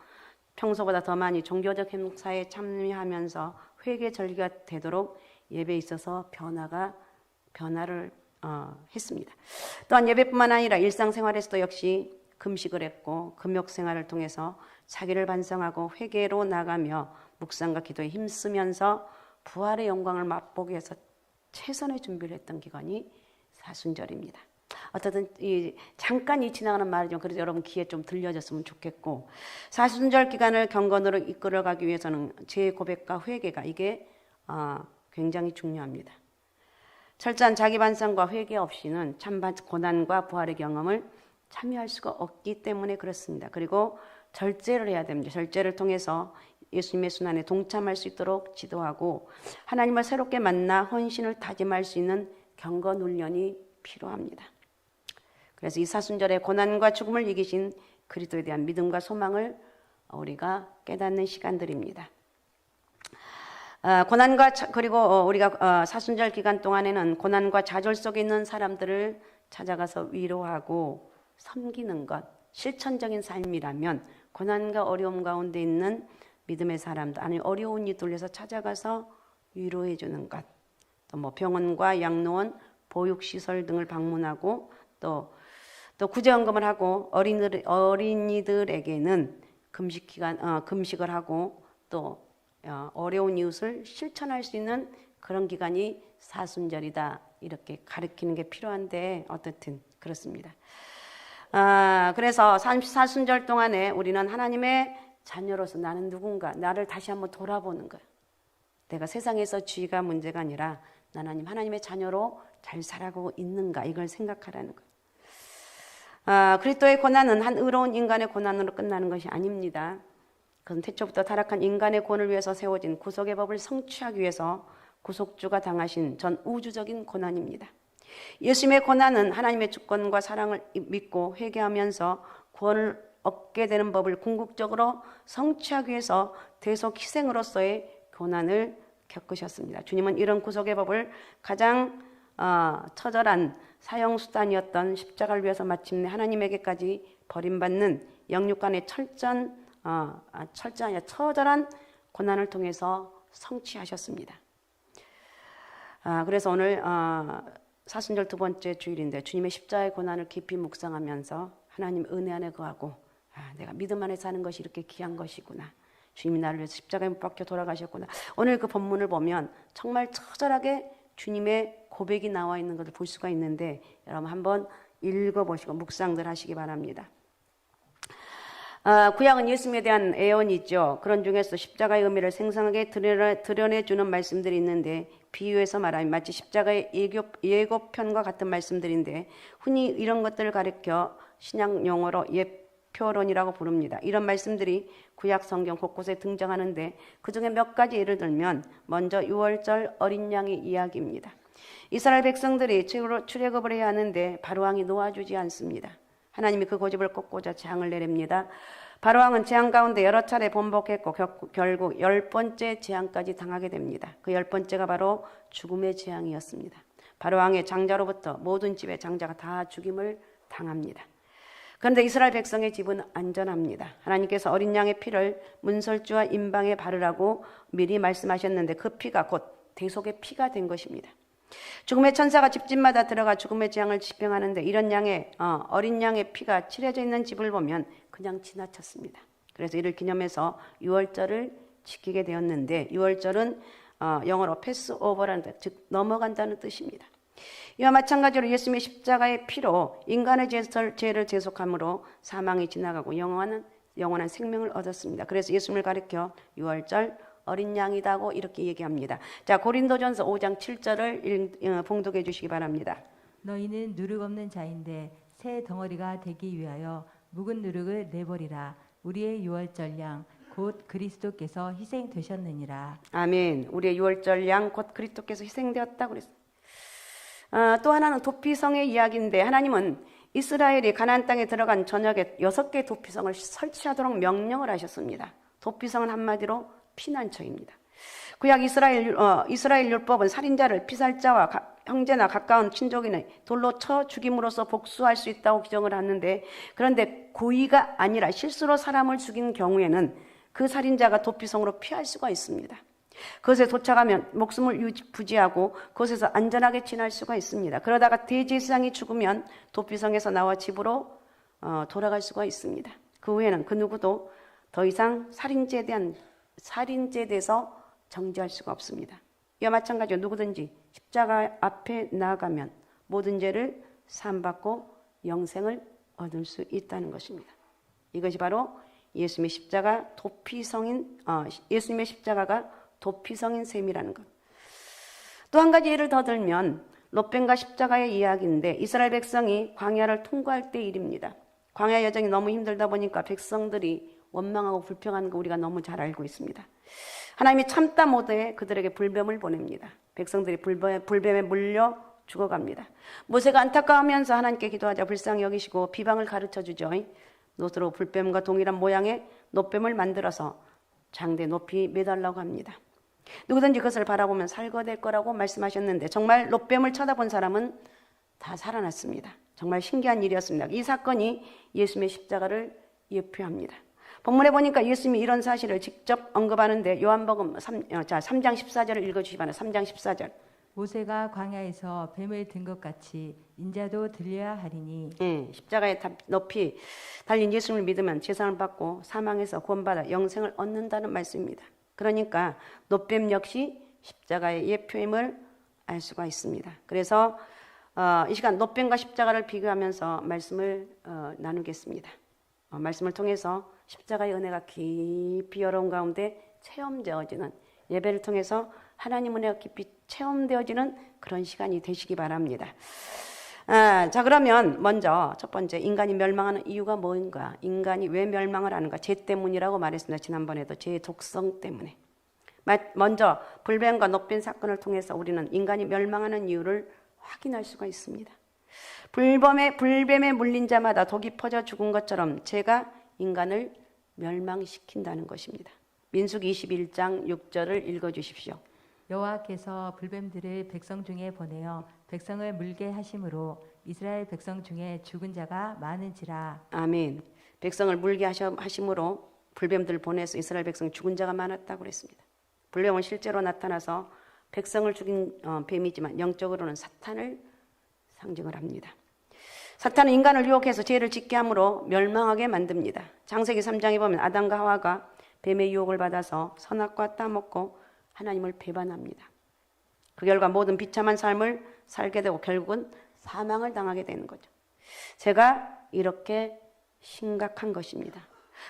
평소보다 더 많이 종교적 행사에 참여하면서 회개 절기가 되도록 예배에 있어서 변화를 했습니다. 또한 예배뿐만 아니라 일상생활에서도 역시 금식을 했고 금욕 생활을 통해서 자기를 반성하고 회개로 나가며 묵상과 기도에 힘쓰면서 부활의 영광을 맛보기 위해서 최선의 준비를 했던 기간이 사순절입니다. 어쨌든 잠깐 지나가는 말이죠. 그래서 여러분 귀에 좀 들려졌으면 좋겠고 사순절 기간을 경건으로 이끌어가기 위해서는 제 고백과 회개가 이게 굉장히 중요합니다. 철저한 자기 반성과 회개 없이는 참 고난과 부활의 경험을 참여할 수가 없기 때문에 그렇습니다. 그리고 절제를 해야 됩니다. 절제를 통해서 예수님의 순환에 동참할 수 있도록 지도하고 하나님을 새롭게 만나 헌신을 다짐할 수 있는 경건 훈련이 필요합니다. 그래서 이 사순절에 고난과 죽음을 이기신 그리스도에 대한 믿음과 소망을 우리가 깨닫는 시간들입니다. 그리고 우리가 사순절 기간 동안에는 고난과 좌절 속에 있는 사람들을 찾아가서 위로하고 섬기는 것, 실천적인 삶이라면 고난과 어려움 가운데 있는 믿음의 사람들, 아니 어려운 이들을 위해서 찾아가서 위로해 주는 것, 또 병원과 양로원, 보육시설 등을 방문하고 또 구제헌금을 하고 어린이들에게는 금식을 하고 또 어려운 이웃을 실천할 수 있는 그런 기간이 사순절이다 이렇게 가르치는 게 필요한데 어떻든 그렇습니다. 그래서 사순절 동안에 우리는 하나님의 자녀로서 나는 누군가 나를 다시 한번 돌아보는 거예요. 내가 세상에서 지위가 문제가 아니라 하나님의 자녀로 잘 살아가고 있는가 이걸 생각하라는 거예요. 그리스도의 고난은 한 의로운 인간의 고난으로 끝나는 것이 아닙니다. 그건 태초부터 타락한 인간의 구원을 위해서 세워진 구속의 법을 성취하기 위해서 구속주가 당하신 전 우주적인 고난입니다. 예수님의 고난은 하나님의 주권과 사랑을 믿고 회개하면서 구원을 얻게 되는 법을 궁극적으로 성취하기 위해서 대속 희생으로서의 고난을 겪으셨습니다. 주님은 이런 구속의 법을 가장 처절한 사형수단이었던 십자가를 위해서 마침내 하나님에게까지 버림받는 영육간의 처절한 고난을 통해서 성취하셨습니다. 그래서 오늘 사순절 두 번째 주일인데 주님의 십자가의 고난을 깊이 묵상하면서 하나님 은혜 안에 거하고 내가 믿음 안에 사는 것이 이렇게 귀한 것이구나. 주님이 나를 위해서 십자가에 못 박혀 돌아가셨구나. 오늘 그 본문을 보면 정말 처절하게 주님의 고백이 나와 있는 것을 볼 수가 있는데 여러분 한번 읽어보시고 묵상들 하시기 바랍니다. 구약은 예수님에 대한 애언이죠. 그런 중에서 십자가의 의미를 생생하게 드러내주는 말씀들이 있는데 비유해서 말하면 마치 십자가의 예고편과 같은 말씀들인데 흔히 이런 것들을 가리켜 신약 용어로 예표론이라고 부릅니다. 이런 말씀들이 구약 성경 곳곳에 등장하는데 그중에 몇 가지 예를 들면 먼저 유월절 어린 양의 이야기입니다. 이스라엘 백성들이 출애굽을 해야 하는데 바로왕이 놓아주지 않습니다. 하나님이 그 고집을 꺾고자 재앙을 내립니다. 바로왕은 재앙 가운데 여러 차례 번복했고 결국 10번째 재앙까지 당하게 됩니다. 그 10번째가 바로 죽음의 재앙이었습니다. 바로왕의 장자로부터 모든 집의 장자가 다 죽임을 당합니다. 그런데 이스라엘 백성의 집은 안전합니다. 하나님께서 어린 양의 피를 문설주와 임방에 바르라고 미리 말씀하셨는데 그 피가 곧 대속의 피가 된 것입니다. 죽음의 천사가 집집마다 들어가 죽음의 재앙을 집행하는데 이런 어린 양의 피가 칠해져 있는 집을 보면 그냥 지나쳤습니다. 그래서 이를 기념해서 유월절을 지키게 되었는데 유월절은 영어로 패스오버라는 뜻, 즉 넘어간다는 뜻입니다. 이와 마찬가지로 예수님의 십자가의 피로 인간의 죄를 제속함으로 사망이 지나가고 영원한 생명을 얻었습니다. 그래서 예수님을 가리켜 유월절 어린 양이다고 이렇게 얘기합니다. 자, 고린도전서 5장 7절을 봉독해 주시기 바랍니다. 너희는 누룩 없는 자인데 새 덩어리가 되기 위하여 묵은 누룩을 내버리라. 우리의 유월절 양 곧 그리스도께서 희생되셨느니라. 아멘. 우리의 유월절 양 곧 그리스도께서 희생되었다고 그랬습니다. 또 하나는 도피성의 이야기인데 하나님은 이스라엘이 가나안 땅에 들어간 저녁에 6개 도피성을 설치하도록 명령을 하셨습니다. 도피성은 한마디로 피난처입니다. 구약 이스라엘 율법은 살인자를 피살자와 형제나 가까운 친족인의 돌로 쳐 죽임으로써 복수할 수 있다고 규정을 하는데 그런데 고의가 아니라 실수로 사람을 죽인 경우에는 그 살인자가 도피성으로 피할 수가 있습니다. 그것에 도착하면 목숨을 부지하고 그곳에서 안전하게 지날 수가 있습니다. 그러다가 대제사장이 죽으면 도피성에서 나와 집으로 돌아갈 수가 있습니다. 그 후에는 그 누구도 더 이상 살인죄에 대해서 정죄할 수가 없습니다. 이와 마찬가지로 누구든지 십자가 앞에 나아가면 모든 죄를 사함받고 영생을 얻을 수 있다는 것입니다. 이것이 바로 예수님의 십자가가 도피성인 셈이라는 것. 또 한 가지 예를 더 들면 롯뱀과 십자가의 이야기인데 이스라엘 백성이 광야를 통과할 때 일입니다. 광야 여정이 너무 힘들다 보니까 백성들이 원망하고 불평하는 거 우리가 너무 잘 알고 있습니다. 하나님이 참다 못해 그들에게 불뱀을 보냅니다. 백성들이 불뱀에 물려 죽어갑니다. 모세가 안타까워하면서 하나님께 기도하자 불쌍히 여기시고 비방을 가르쳐주죠. 노트로 불뱀과 동일한 모양의 놋뱀을 만들어서 장대 높이 매달라고 합니다. 누구든지 그것을 바라보면 살거될 거라고 말씀하셨는데 정말 놋뱀을 쳐다본 사람은 다 살아났습니다. 정말 신기한 일이었습니다. 이 사건이 예수님의 십자가를 예표합니다. 본문에 보니까 예수님이 이런 사실을 직접 언급하는데 요한복음 3장 14절을 읽어주시기 바랍니다. 3장 14절. 모세가 광야에서 뱀을 든 것 같이 인자도 들려야 하리니. 십자가에 높이 달린 예수님을 믿으면 제사를 받고 사망에서 구원받아 영생을 얻는다는 말씀입니다. 그러니까 놋뱀 역시 십자가의 예표임을 알 수가 있습니다. 그래서 이 시간 놋뱀과 십자가를 비교하면서 말씀을 나누겠습니다. 말씀을 통해서 십자가의 은혜가 깊이 여러분 가운데 체험되어지는 예배를 통해서 하나님 은혜가 깊이 체험되어지는 그런 시간이 되시기 바랍니다. 자, 그러면 먼저 첫 번째 인간이 멸망하는 이유가 뭔가, 인간이 왜 멸망을 하는가, 죄 때문이라고 말했습니다. 지난번에도 죄의 독성 때문에. 먼저 불뱀과 놋뱀 사건을 통해서 우리는 인간이 멸망하는 이유를 확인할 수가 있습니다. 불뱀에 물린 자마다 독이 퍼져 죽은 것처럼 죄가 인간을 멸망시킨다는 것입니다. 민수기 21장 6절을 읽어주십시오. 여호와께서 불뱀들을 백성 중에 보내어 백성을 물게 하심으로 이스라엘 백성 중에 죽은 자가 많은지라. 아멘. 백성을 물게 하심으로 불뱀들 보내서 이스라엘 백성 죽은 자가 많았다고 그랬습니다. 불뱀은 실제로 나타나서 백성을 죽인 뱀이지만 영적으로는 사탄을 상징을 합니다. 사탄은 인간을 유혹해서 죄를 짓게 함으로 멸망하게 만듭니다. 창세기 3장에 보면 아담과 하와가 뱀의 유혹을 받아서 선악과 따먹고 하나님을 배반합니다. 그 결과 모든 비참한 삶을 살게 되고 결국은 사망을 당하게 되는 거죠. 제가 이렇게 심각한 것입니다.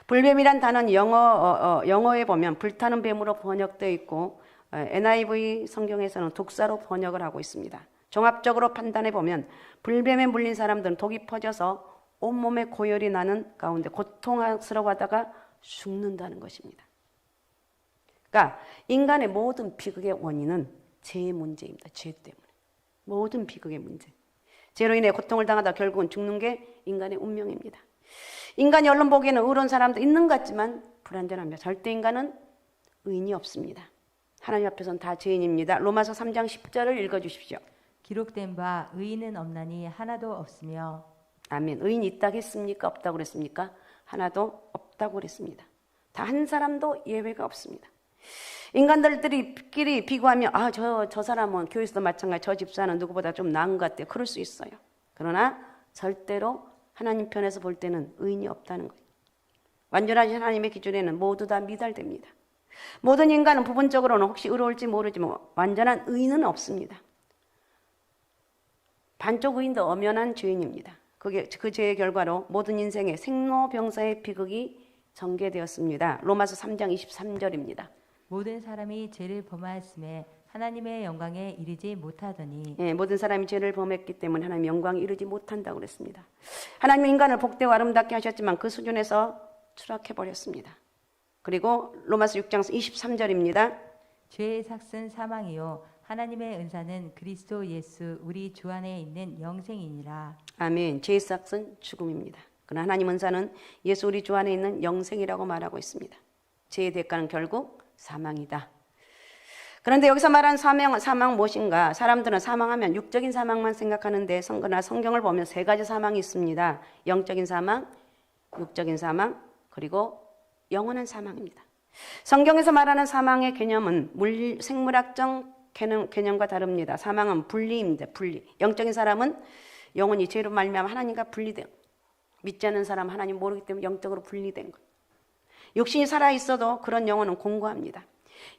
불뱀이란 단어는 영어에 보면 불타는 뱀으로 번역되어 있고 NIV 성경에서는 독사로 번역을 하고 있습니다. 종합적으로 판단해 보면 불뱀에 물린 사람들은 독이 퍼져서 온몸에 고열이 나는 가운데 고통스러워하다가 죽는다는 것입니다. 그러니까 인간의 모든 비극의 원인은 죄의 문제입니다. 죄 때문에. 모든 비극의 문제. 죄로 인해 고통을 당하다 결국은 죽는 게 인간의 운명입니다. 인간이 언론 보기에는 의로운 사람도 있는 것 같지만 불완전합니다. 절대 인간은 의인이 없습니다. 하나님 앞에서는 다 죄인입니다. 로마서 3장 10절을 읽어주십시오. 기록된 바 의인은 없나니 하나도 없으며. 아멘. 의인이 있다고 했습니까? 없다고 그랬습니까? 하나도 없다고 그랬습니다. 다 한 사람도 예외가 없습니다. 인간들끼리 비교하면 저 사람은 교회에서도 마찬가지, 저 집사는 누구보다 좀 나은 것 같아요. 그럴 수 있어요. 그러나 절대로 하나님 편에서 볼 때는 의인이 없다는 거예요. 완전하신 하나님의 기준에는 모두 다 미달됩니다. 모든 인간은 부분적으로는 혹시 의로울지 모르지만 완전한 의인은 없습니다. 반쪽 의인도 엄연한 죄인입니다. 그 죄의 결과로 모든 인생의 생로병사의 비극이 전개되었습니다. 로마서 3장 23절입니다. 모든 사람이 죄를 범하였음에 하나님의 영광에 이르지 못하더니. 모든 사람이 죄를 범했기 때문에 하나님의 영광에 이르지 못한다고 그랬습니다. 하나님은 인간을 복되고 아름답게 하셨지만 그 수준에서 추락해버렸습니다. 그리고 로마서 6장 23절입니다. 죄의 삭은 사망이요 하나님의 은사는 그리스도 예수 우리 주 안에 있는 영생이니라. 아멘. 죄의 삭은 죽음입니다. 그러나 하나님 은사는 예수 우리 주 안에 있는 영생이라고 말하고 있습니다. 죄의 대가는 결국 사망이다. 그런데 여기서 말하는 사망 무엇인가? 사람들은 사망하면 육적인 사망만 생각하는데 그러나 성경을 보면 세 가지 사망이 있습니다. 영적인 사망, 육적인 사망, 그리고 영원한 사망입니다. 성경에서 말하는 사망의 개념은 생물학적 개념과 다릅니다. 사망은 분리입니다. 분리. 영적인 사람은 영혼이 죄로 말미암아 하나님과 분리된, 믿지 않는 사람 하나님 모르기 때문에 영적으로 분리된 것. 육신이 살아있어도 그런 영혼은 공고합니다.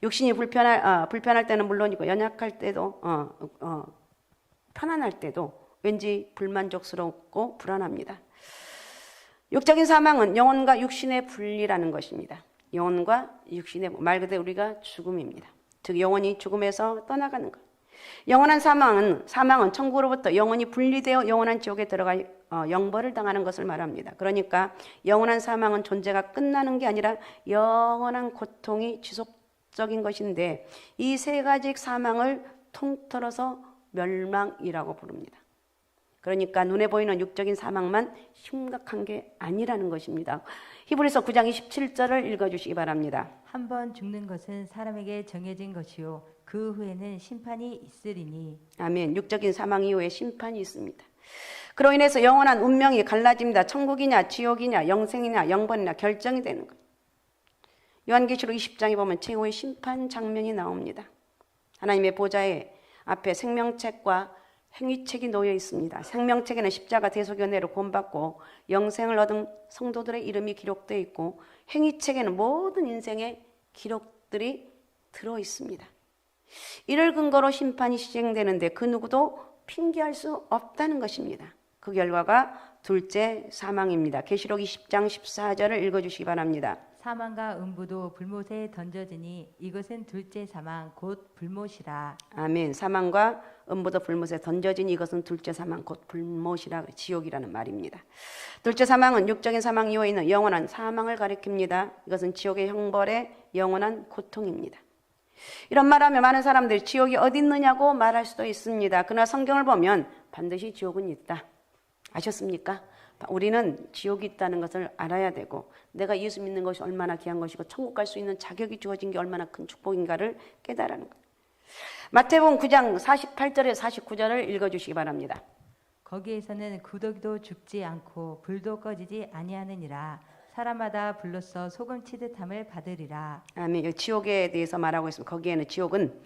육신이 불편할 때는 물론이고 연약할 때도 편안할 때도 왠지 불만족스럽고 불안합니다. 육적인 사망은 영혼과 육신의 분리라는 것입니다. 영혼과 육신의 말 그대로 우리가 죽음입니다. 즉 영혼이 죽음에서 떠나가는 것. 영원한 사망은 천국으로부터 영혼이 분리되어 영원한 지옥에 들어가 영벌을 당하는 것을 말합니다. 그러니까 영원한 사망은 존재가 끝나는 게 아니라 영원한 고통이 지속적인 것인데 이 세 가지 사망을 통틀어서 멸망이라고 부릅니다. 그러니까 눈에 보이는 육적인 사망만 심각한 게 아니라는 것입니다. 히브리서 9장 27절을 읽어주시기 바랍니다. 한 번 죽는 것은 사람에게 정해진 것이요 그 후에는 심판이 있으리니. 아멘. 육적인 사망 이후에 심판이 있습니다. 그로 인해서 영원한 운명이 갈라집니다. 천국이냐 지옥이냐 영생이냐 영번이냐 결정이 되는 것. 요한계시록 20장에 보면 최후의 심판 장면이 나옵니다. 하나님의 보좌에 앞에 생명책과 행위책이 놓여 있습니다. 생명책에는 십자가 대속연회로 구원받고 영생을 얻은 성도들의 이름이 기록되어 있고 행위책에는 모든 인생의 기록들이 들어 있습니다. 이를 근거로 심판이 시행되는데 그 누구도 핑계할 수 없다는 것입니다. 그 결과가 둘째 사망입니다. 계시록 20장 14절을 읽어주시기 바랍니다. 사망과 음부도 불못에 던져지니 이것은 둘째 사망 곧 불못이라. 아멘. 사망과 음부도 불못에 던져진 이것은 둘째 사망 곧 불못이라 지옥이라는 말입니다. 둘째 사망은 육적인 사망 이후에 있는 영원한 사망을 가리킵니다. 이것은 지옥의 형벌의 영원한 고통입니다. 이런 말하면 많은 사람들이 지옥이 어디 있느냐고 말할 수도 있습니다. 그러나 성경을 보면 반드시 지옥은 있다. 아셨습니까? 우리는 지옥이 있다는 것을 알아야 되고 내가 예수 믿는 것이 얼마나 귀한 것이고 천국 갈 수 있는 자격이 주어진 게 얼마나 큰 축복인가를 깨달아는 것. 마태복음 9장 48절에서 49절을 읽어주시기 바랍니다. 거기에서는 구더기도 죽지 않고 불도 꺼지지 아니하느니라. 사람마다 불로써 소금 치듯함을 받으리라. 아멘. 여기 지옥에 대해서 말하고 있습니다. 거기에는 지옥은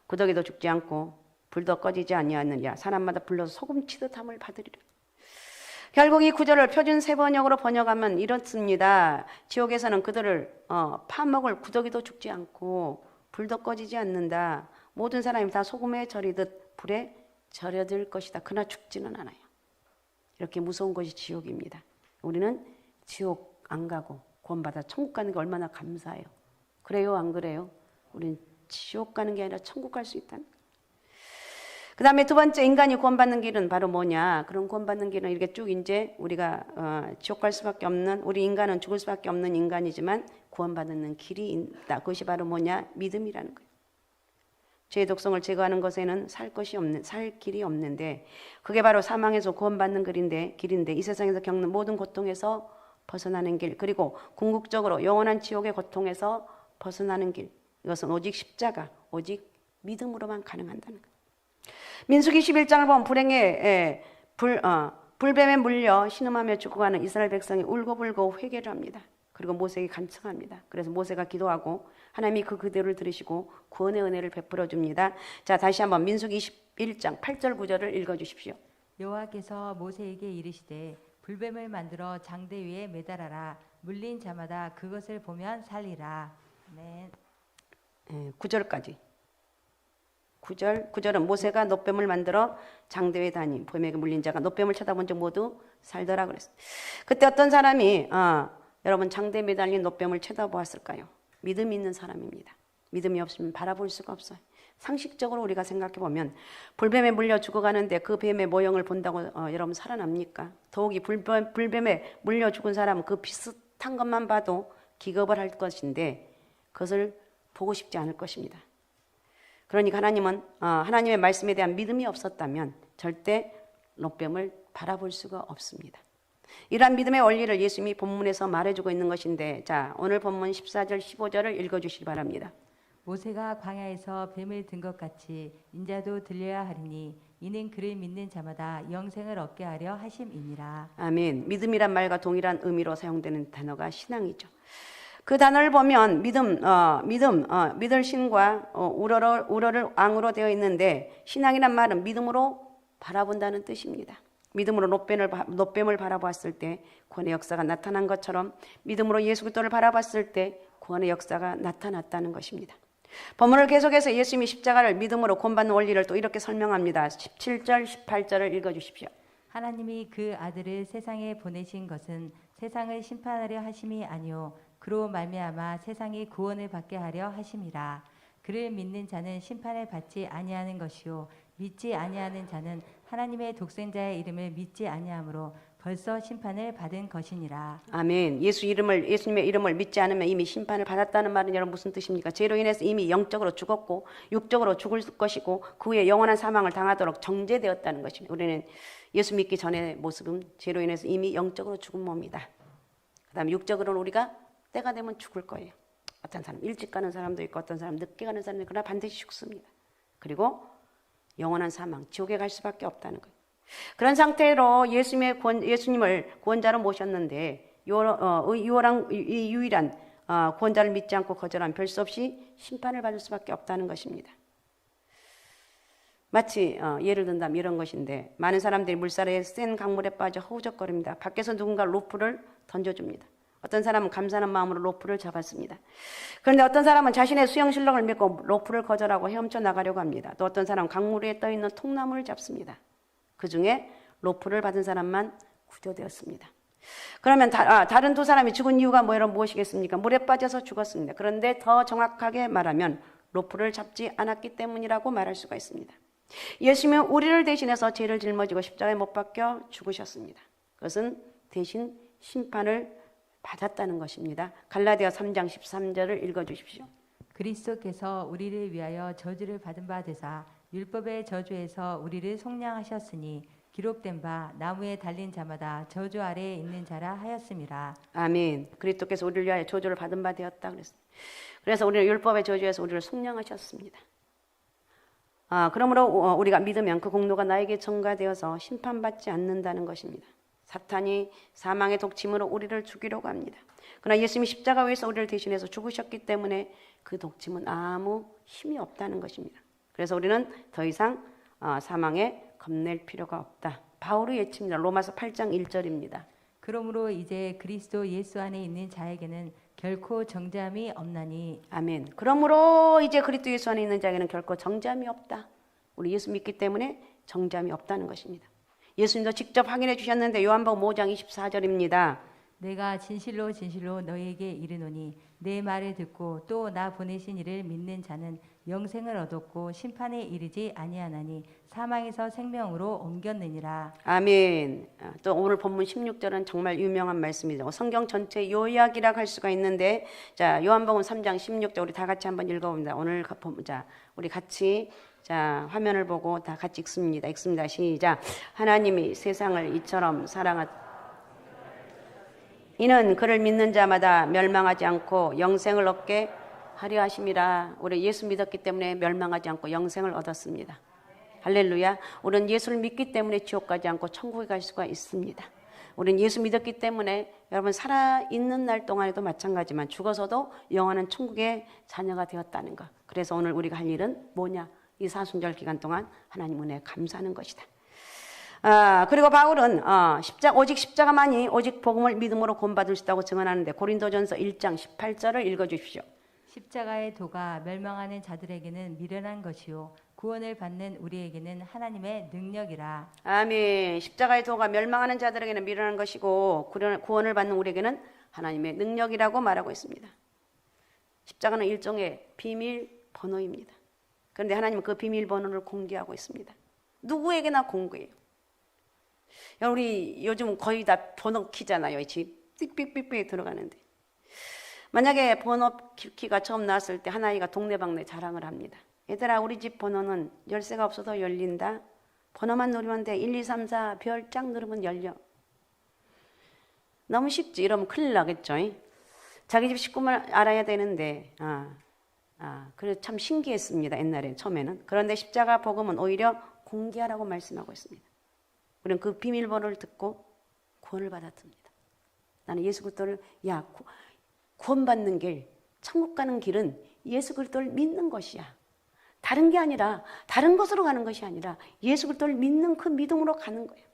구더기도 죽지 않고 불도 꺼지지 아니하느냐. 사람마다 불러서 소금 치듯함을 받으리라. 결국 이 구절을 표준 세번역으로 번역하면 이렇습니다. 지옥에서는 그들을 파먹을 구더기도 죽지 않고 불도 꺼지지 않는다. 모든 사람이 다 소금에 절이듯 불에 절여질 것이다. 그러나 죽지는 않아요. 이렇게 무서운 것이 지옥입니다. 우리는 지옥 안 가고 구원받아 천국 가는 게 얼마나 감사해요. 그래요, 안 그래요? 우리는 지옥 가는 게 아니라 천국 갈 수 있다는 거예요. 그 다음에 두 번째, 인간이 구원받는 길은 바로 뭐냐? 그런 구원받는 길은 이렇게 쭉 이제 우리가 지옥 갈 수밖에 없는, 우리 인간은 죽을 수밖에 없는 인간이지만 구원받는 길이 있다. 그것이 바로 뭐냐? 믿음이라는 거예요. 죄의 독성을 제거하는 것에는 살 길이 없는데, 그게 바로 사망에서 구원받는 길인데 이 세상에서 겪는 모든 고통에서 벗어나는 길, 그리고 궁극적으로 영원한 지옥의 고통에서 벗어나는 길, 이것은 오직 십자가, 오직 믿음으로만 가능한다는 거예요. 민수기 11장을 보면 불뱀에 물려 신음하며 죽어가는 이스라엘 백성이 울고불고 회개를 합니다. 그리고 모세에게 간청합니다. 그래서 모세가 기도하고 하나님이 그 기도를 들으시고 구원의 은혜를 베풀어 줍니다. 자, 다시 한번 민수기 21장 8절 9절을 읽어주십시오. 여호와께서 모세에게 이르시되 불뱀을 만들어 장대 위에 매달아라. 물린 자마다 그것을 보면 살리라. 아멘. 9절까지. 9절은 모세가 놋뱀을 만들어 장대에 다니 뱀에게 물린 자가 놋뱀을 쳐다본 적 모두 살더라 그랬어요. 그때 어떤 사람이 여러분 장대에 매달린 놋뱀을 쳐다보았을까요? 믿음 있는 사람입니다. 믿음이 없으면 바라볼 수가 없어요. 상식적으로 우리가 생각해 보면 불뱀에 물려 죽어가는데 그 뱀의 모형을 본다고 여러분 살아납니까? 더욱이 불뱀에 물려 죽은 사람은 그 비슷한 것만 봐도 기겁을 할 것인데 그것을 보고 싶지 않을 것입니다. 그러니까 하나님은 하나님의 말씀에 대한 믿음이 없었다면 절대 놋뱀을 바라볼 수가 없습니다. 이러한 믿음의 원리를 예수님이 본문에서 말해주고 있는 것인데, 자, 오늘 본문 14절 15절을 읽어주시기 바랍니다. 모세가 광야에서 뱀을 든 것 같이 인자도 들려야 하리니 이는 그를 믿는 자마다 영생을 얻게 하려 하심이니라. 아멘. 믿음이란 말과 동일한 의미로 사용되는 단어가 신앙이죠. 그 단어를 보면 믿을 신과 우러를 앙으로 되어 있는데, 신앙이란 말은 믿음으로 바라본다는 뜻입니다. 믿음으로 놋뱀을 바라봤을 때 구원의 역사가 나타난 것처럼 믿음으로 예수 그리스도를 바라봤을 때 구원의 역사가 나타났다는 것입니다. 본문을 계속해서 예수님이 십자가를 믿음으로 구원받는 원리를 또 이렇게 설명합니다. 17절 18절을 읽어주십시오. 하나님이 그 아들을 세상에 보내신 것은 세상을 심판하려 하심이 아니요 그로 말미암아 세상이 구원을 받게 하려 하심이라. 그를 믿는 자는 심판을 받지 아니하는 것이요 믿지 아니하는 자는 하나님의 독생자의 이름을 믿지 아니하므로 벌써 심판을 받은 것이니라. 아멘. 예수님의 이름을 믿지 않으면 이미 심판을 받았다는 말은 여러분 무슨 뜻입니까? 죄로 인해서 이미 영적으로 죽었고 육적으로 죽을 것이고 그 후에 영원한 사망을 당하도록 정죄되었다는 것입니다. 우리는 예수 믿기 전의 모습은 죄로 인해서 이미 영적으로 죽은 몸이다. 그 다음에 육적으로는 우리가 때가 되면 죽을 거예요. 어떤 사람 일찍 가는 사람도 있고 어떤 사람 늦게 가는 사람도 있고 그러나 반드시 죽습니다. 그리고 영원한 사망, 지옥에 갈 수밖에 없다는 거예요. 그런 상태로 예수님을 구원자로 모셨는데 이 유일한 구원자를 믿지 않고 거절하면 별 수 없이 심판을 받을 수밖에 없다는 것입니다. 마치 예를 든다면 이런 것인데, 많은 사람들이 물살에 센 강물에 빠져 허우적거립니다. 밖에서 누군가 로프를 던져줍니다. 어떤 사람은 감사하는 마음으로 로프를 잡았습니다. 그런데 어떤 사람은 자신의 수영 실력을 믿고 로프를 거절하고 헤엄쳐 나가려고 합니다. 또 어떤 사람은 강물 위에 떠있는 통나무를 잡습니다. 그 중에 로프를 받은 사람만 구조되었습니다. 그러면 다른 두 사람이 죽은 이유가 무엇이겠습니까? 물에 빠져서 죽었습니다. 그런데 더 정확하게 말하면 로프를 잡지 않았기 때문이라고 말할 수가 있습니다. 예수님은 우리를 대신해서 죄를 짊어지고 십자가에 못 박혀 죽으셨습니다. 그것은 대신 심판을 받았다는 것입니다. 갈라디아 3장 13절을 읽어주십시오. 그리스도께서 우리를 위하여 저주를 받은 바 되사 율법의 저주에서 우리를 속량하셨으니 기록된 바 나무에 달린 자마다 저주 아래에 있는 자라 하였음이라. 아멘. 그리스도께서 우리를 위하여 저주를 받은 바 되었다 그랬습니다. 그래서 우리는 율법의 저주에서 우리를 속량하셨습니다. 그러므로 우리가 믿으면 그 공로가 나에게 전가되어서 심판받지 않는다는 것입니다. 사탄이 사망의 독침으로 우리를 죽이려고 합니다. 그러나 예수님이 십자가 위에서 우리를 대신해서 죽으셨기 때문에 그 독침은 아무 힘이 없다는 것입니다. 그래서 우리는 더 이상 사망에 겁낼 필요가 없다. 바울의 예치입니다. 로마서 8장 1절입니다. 그러므로 이제 그리스도 예수 안에 있는 자에게는 결코 정죄함이 없나니. 아멘. 그러므로 이제 그리스도 예수 안에 있는 자에게는 결코 정죄함이 없다. 우리 예수 믿기 때문에 정죄함이 없다는 것입니다. 예수님도 직접 확인해 주셨는데 요한복음 5장 24절입니다. 내가 진실로 진실로 너희에게 이르노니 내 말을 듣고 또 나 보내신 이를 믿는 자는 영생을 얻었고 심판에 이르지 아니하나니 사망에서 생명으로 옮겼느니라. 아멘. 또 오늘 본문 16절은 정말 유명한 말씀이죠. 성경 전체 요약이라고 할 수가 있는데, 자 요한복음 3장 16절 우리 다 같이 한번 읽어봅니다. 오늘 자 우리 같이 자 화면을 보고 다 같이 읽습니다. 시작. 하나님이 세상을 이처럼 이는 그를 믿는 자마다 멸망하지 않고 영생을 얻게 하려 하심이라. 우리 예수 믿었기 때문에 멸망하지 않고 영생을 얻었습니다. 할렐루야. 우리는 예수를 믿기 때문에 지옥 가지 않고 천국에 갈 수가 있습니다. 우리는 예수 믿었기 때문에 여러분 살아있는 날 동안에도 마찬가지지만 죽어서도 영원한 천국의 자녀가 되었다는 것. 그래서 오늘 우리가 할 일은 뭐냐? 이 사순절 기간 동안 하나님 은혜에 감사하는 것이다. 그리고 바울은 오직 십자가만이 오직 복음을 믿음으로 구원받을 수 있다고 증언하는데 고린도전서 1장 18절을 읽어주십시오. 십자가의 도가 멸망하는 자들에게는 미련한 것이요 구원을 받는 우리에게는 하나님의 능력이라. 아멘. 십자가의 도가 멸망하는 자들에게는 미련한 것이고 구원을 받는 우리에게는 하나님의 능력이라고 말하고 있습니다. 십자가는 일종의 비밀번호입니다. 그런데 하나님은 그 비밀번호를 공개하고 있습니다. 누구에게나 공개해요. 우리 요즘 거의 다 번호 키잖아요. 집 삑삑삑삑 들어가는데 만약에 번호 키가 처음 나왔을 때 한 아이가 동네방네 자랑을 합니다. 얘들아 우리 집 번호는 열쇠가 없어도 열린다. 번호만 누르면 돼. 1, 2, 3, 4 별 쫙 누르면 열려. 너무 쉽지. 이러면 큰일 나겠죠. 자기 집 식구만 알아야 되는데 그래서 참 신기했습니다. 옛날에 처음에는. 그런데 십자가 복음은 오히려 공개하라고 말씀하고 있습니다. 우리는 그 비밀번호를 듣고 구원을 받았습니다. 나는 예수 그리스도를 구원받는 길, 천국 가는 길은 예수 그리스도를 믿는 것이야. 다른 게 아니라 다른 것으로 가는 것이 아니라 예수 그리스도를 믿는 그 믿음으로 가는 거예요.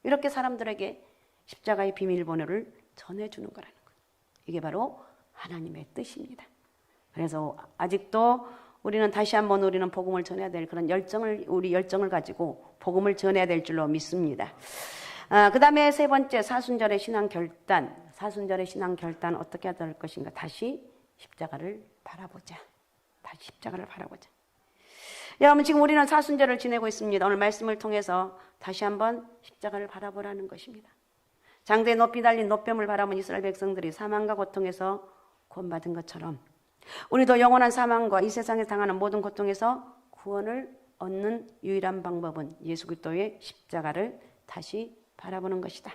이렇게 사람들에게 십자가의 비밀번호를 전해주는 거라는 거예요. 이게 바로 하나님의 뜻입니다. 그래서 아직도 우리는 다시 한번 우리는 복음을 전해야 될 그런 우리 열정을 가지고 복음을 전해야 될 줄로 믿습니다. 그 다음에 세 번째 사순절의 신앙 결단. 사순절의 신앙 결단 어떻게 해야 될 것인가? 다시 십자가를 바라보자. 여러분 지금 우리는 사순절을 지내고 있습니다. 오늘 말씀을 통해서 다시 한번 십자가를 바라보라는 것입니다. 장대에 높이 달린 노뱀을 바라본 이스라엘 백성들이 사망과 고통에서 구원받은 것처럼 우리도 영원한 사망과 이 세상에 당하는 모든 고통에서 구원을 얻는 유일한 방법은 예수 그리스도의 십자가를 다시 바라보는 것이다.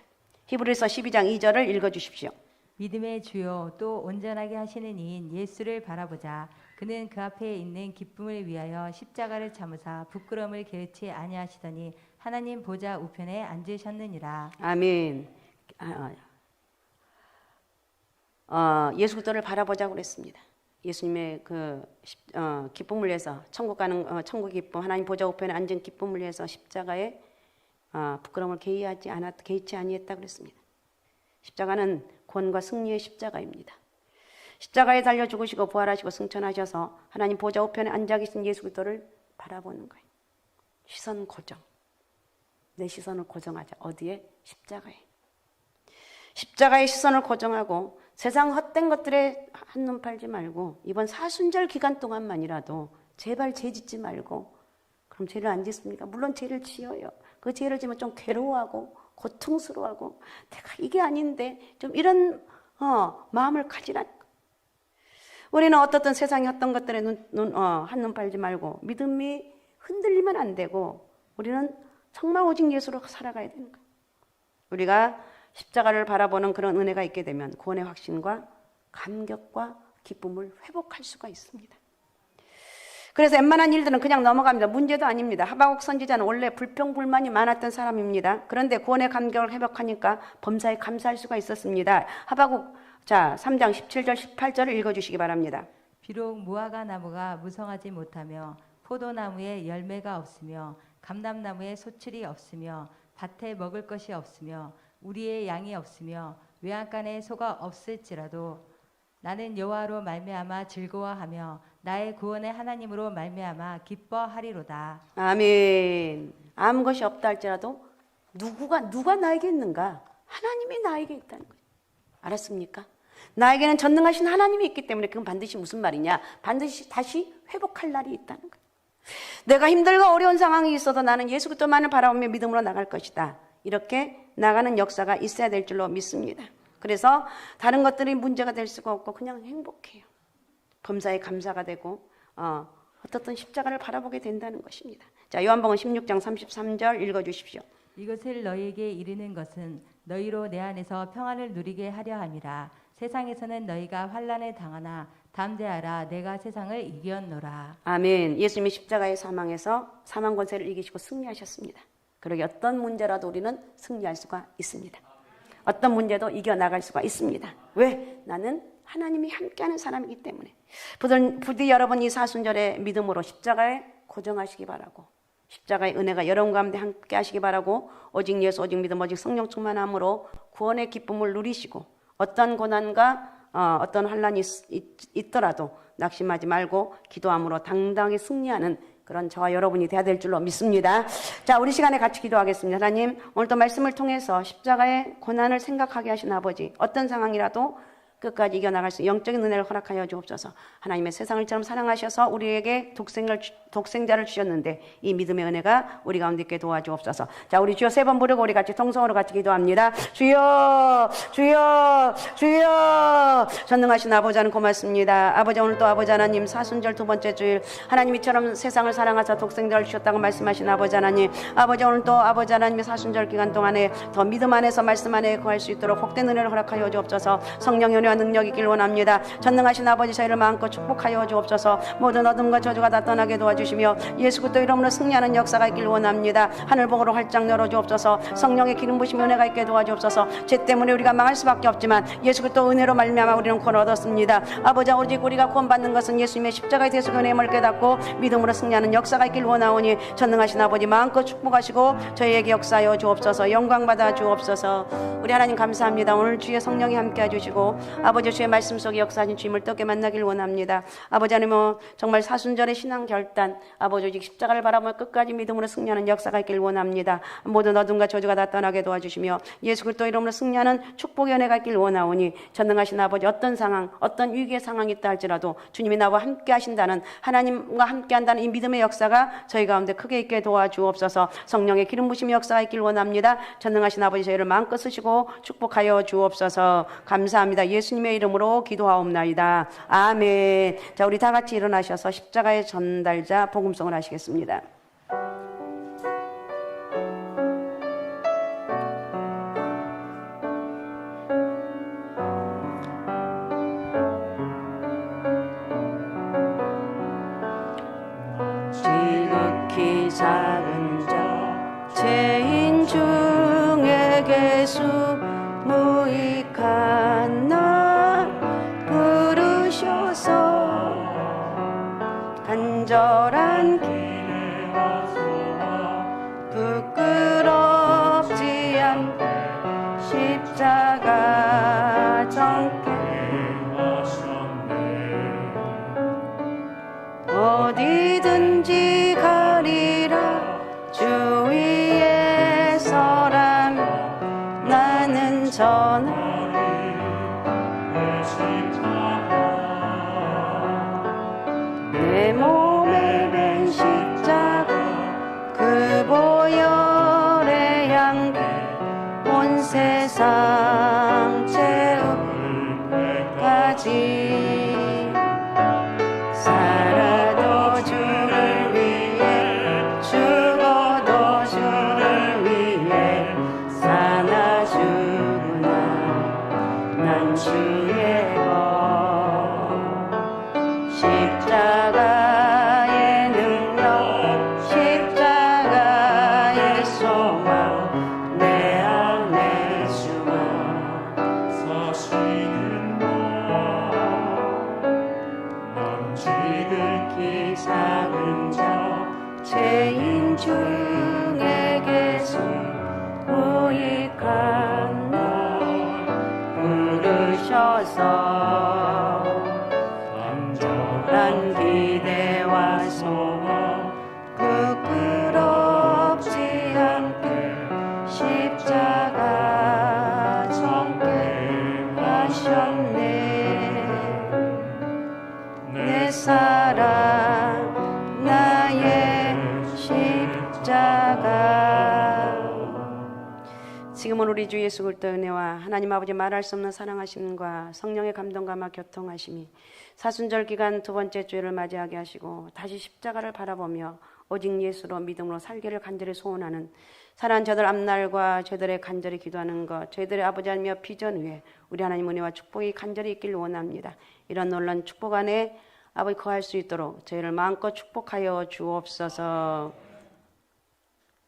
히브리서 12장 2절을 읽어주십시오. 믿음의 주요 또 온전하게 하시는 이인 예수를 바라보자. 그는 그 앞에 있는 기쁨을 위하여 십자가를 참으사 부끄러움을 게으치 아니하시더니 하나님 보좌 우편에 앉으셨느니라. 아멘. 예수 그리스도를 바라보자고 그랬습니다. 예수님의 기쁨을 위해서 천국 가는 천국 기쁨, 하나님 보좌 우편에 앉은 기쁨을 위해서 십자가에 부끄러움을 개의치 아니했다 그랬습니다. 십자가는 구원과 승리의 십자가입니다. 십자가에 달려 죽으시고 부활하시고 승천하셔서 하나님 보좌 우편에 앉아 계신 예수 그리스도를 바라보는 거예요. 시선 고정. 내 시선을 고정하자. 어디에? 십자가에. 십자가의 시선을 고정하고 세상 헛된 것들에 한눈 팔지 말고 이번 사순절 기간 동안만이라도 제발 죄 짓지 말고. 그럼 죄를 안 짓습니까? 물론 죄를 지어요. 그 죄를 지면 좀 괴로워하고 고통스러워하고 내가 이게 아닌데 좀 이런 마음을 가지라니까. 우리는 어떻든 세상의 어떤 것들에 한눈 팔지 말고 믿음이 흔들리면 안 되고 우리는 정말 오직 예수로 살아가야 되는 거예요. 우리가 십자가를 바라보는 그런 은혜가 있게 되면 구원의 확신과 감격과 기쁨을 회복할 수가 있습니다. 그래서 웬만한 일들은 그냥 넘어갑니다. 문제도 아닙니다. 하박국 선지자는 원래 불평불만이 많았던 사람입니다. 그런데 구원의 감격을 회복하니까 범사에 감사할 수가 있었습니다. 하박국 3장 17절 18절을 읽어주시기 바랍니다. 비록 무화과 나무가 무성하지 못하며 포도나무에 열매가 없으며 감람나무에 소출이 없으며 밭에 먹을 것이 없으며 우리의 양이 없으며 외양간에 소가 없을지라도 나는 여호와로 말미암아 즐거워하며 나의 구원의 하나님으로 말미암아 기뻐하리로다. 아멘. 아무 것이 없다 할지라도 누가 나에게 있는가? 하나님이 나에게 있다는 거예요. 알았습니까? 나에게는 전능하신 하나님이 있기 때문에 그건 반드시 무슨 말이냐? 반드시 다시 회복할 날이 있다는 거예요. 내가 힘들고 어려운 상황이 있어도 나는 예수 그리스도만을 바라보며 믿음으로 나갈 것이다. 이렇게 나가는 역사가 있어야 될 줄로 믿습니다. 그래서 다른 것들이 문제가 될 수가 없고 그냥 행복해요. 범사에 감사가 되고 어떻든 십자가를 바라보게 된다는 것입니다. 자, 요한복음 16장 33절 읽어주십시오. 이것을 너희에게 이르는 것은 너희로 내 안에서 평안을 누리게 하려 함이라. 세상에서는 너희가 환난을 당하나 담대하라. 내가 세상을 이겼노라. 아멘. 예수님이 십자가의 사망에서 사망 권세를 이기시고 승리하셨습니다. 그러게 어떤 문제라도 우리는 승리할 수가 있습니다. 어떤 문제도 이겨나갈 수가 있습니다. 왜? 나는 하나님이 함께하는 사람이기 때문에. 부디 여러분 이 사순절의 믿음으로 십자가에 고정하시기 바라고, 십자가의 은혜가 여러분 가운데 함께 하시기 바라고, 오직 예수, 오직 믿음, 오직 성령 충만함으로 구원의 기쁨을 누리시고 어떤 고난과 어떤 환난이 있더라도 낙심하지 말고 기도함으로 당당히 승리하는 그런 저와 여러분이 돼야 될 줄로 믿습니다. 자, 우리 시간에 같이 기도하겠습니다. 하나님, 오늘도 말씀을 통해서 십자가의 고난을 생각하게 하신 아버지, 어떤 상황이라도 끝까지 이겨나갈 수 영적인 은혜를 허락하여 주옵소서. 하나님의 세상을처럼 사랑하셔서 우리에게 독생자를 주셨는데 이 믿음의 은혜가 우리 가운데 있게 도와주옵소서. 자, 우리 주여 세 번 부르고 우리 같이 통성으로 같이 기도합니다. 주여, 주여, 주여. 전능하신 아버지 하나님 고맙습니다. 아버지, 오늘 또 아버지 하나님 사순절 두 번째 주일 하나님 이처럼 세상을 사랑하사 독생자를 주셨다고 말씀하신 아버지 하나님, 아버지 오늘 또 아버지 하나님의 사순절 기간 동안에 더 믿음 안에서 말씀 안에 거할 수 있도록 복된 은혜를 허락하여 주옵소서. 성령의 은혜와 능력이 있길 원합니다. 전능하신 아버지, 저희를 마음껏 축복하여 주옵소서. 모든 어둠과 저주가 다 떠나게 도와주시며 예수 그리스도 이름으로 승리하는 역사가 있길 원합니다. 하늘복으로 활짝 열어 주옵소서. 성령의 기름 부심 은혜가 있게 도와주옵소서. 죄 때문에 우리가 망할 수밖에 없지만 예수 그리스도 은혜로 말미암아 우리는 구원 얻었습니다. 아버지, 오직 우리가 구원받는 것은 예수님의 십자가에 대해서 은혜임을 깨닫고 믿음으로 승리하는 역사가 있길 원하오니 전능하신 아버지 마음껏 축복하시고 저희에게 역사하여 주옵소서. 영광 받아 주옵소서. 우리 하나님 감사합니다. 오늘 주의 성령이 함께 해주시고 아버지, 주의 말씀 속에 역사하신 주님을 떡게 만나길 원합니다. 아버지 하나님, 정말 사순절의 신앙 결단, 아버지 오직 십자가를 바라보며 끝까지 믿음으로 승리하는 역사가 있길 원합니다. 모든 어둠과 저주가 다 떠나게 도와주시며 예수 그리스도 이름으로 승리하는 축복의 은혜가 있길 원하오니 전능하신 아버지, 어떤 상황, 어떤 위기의 상황이 있다 할지라도 주님이 나와 함께 하신다는, 하나님과 함께 한다는 이 믿음의 역사가 저희 가운데 크게 있게 도와주옵소서. 성령의 기름 부심의 역사가 있길 원합니다. 전능하신 아버지, 저희를 마음껏 쓰시고 축복하여 주옵소서. 감사합니다. 예수님의 이름으로 기도하옵나이다. 아멘. 자, 우리 다 같이 일어나셔서 십자가의 전달자 복음송을 하시겠습니다. 지극히 작은 자 죄인 중에 계수 무익한 나 부르셔서 간절한 기대와 소망 부끄럽지 않게 십자가 정께 어디든지 가리라 주 위에 서라면 나는 전하리 내 몸에 밴 십자가 그 보혈의 향기 온 세상 채울 때까지 살아도 주를 위해 죽어도 주를 위해 사나 죽으나 난 주의 것 십자가에 작은 자 죄인 중에게서 유익한 날 부르셔서 간절한 기대와 소망 부끄럽지 않게 십자가 정게 하셨네. 내 사랑 나의 십자가. 지금은 우리 주 예수 그리스도의 은혜와 하나님 아버지 말할 수 없는 사랑하심과 성령의 감동감화 교통하심이 사순절 기간 두 번째 주일을 맞이하게 하시고 다시 십자가를 바라보며 오직 예수로 믿음으로 살기를 간절히 소원하는 사랑하는 저들 앞날과 저들의 간절히 기도하는 것, 저희들의 아버지 하나님여 비전 위에 우리 하나님 은혜와 축복이 간절히 있길 원합니다. 이런 놀라운 축복 안에 아버지 거할 수 있도록 저희를 마음껏 축복하여 주옵소서.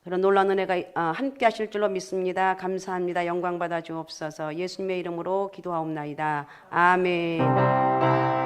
그런 놀라운 은혜가 함께 하실 줄로 믿습니다. 감사합니다. 영광 받아 주옵소서. 예수님의 이름으로 기도하옵나이다. 아멘.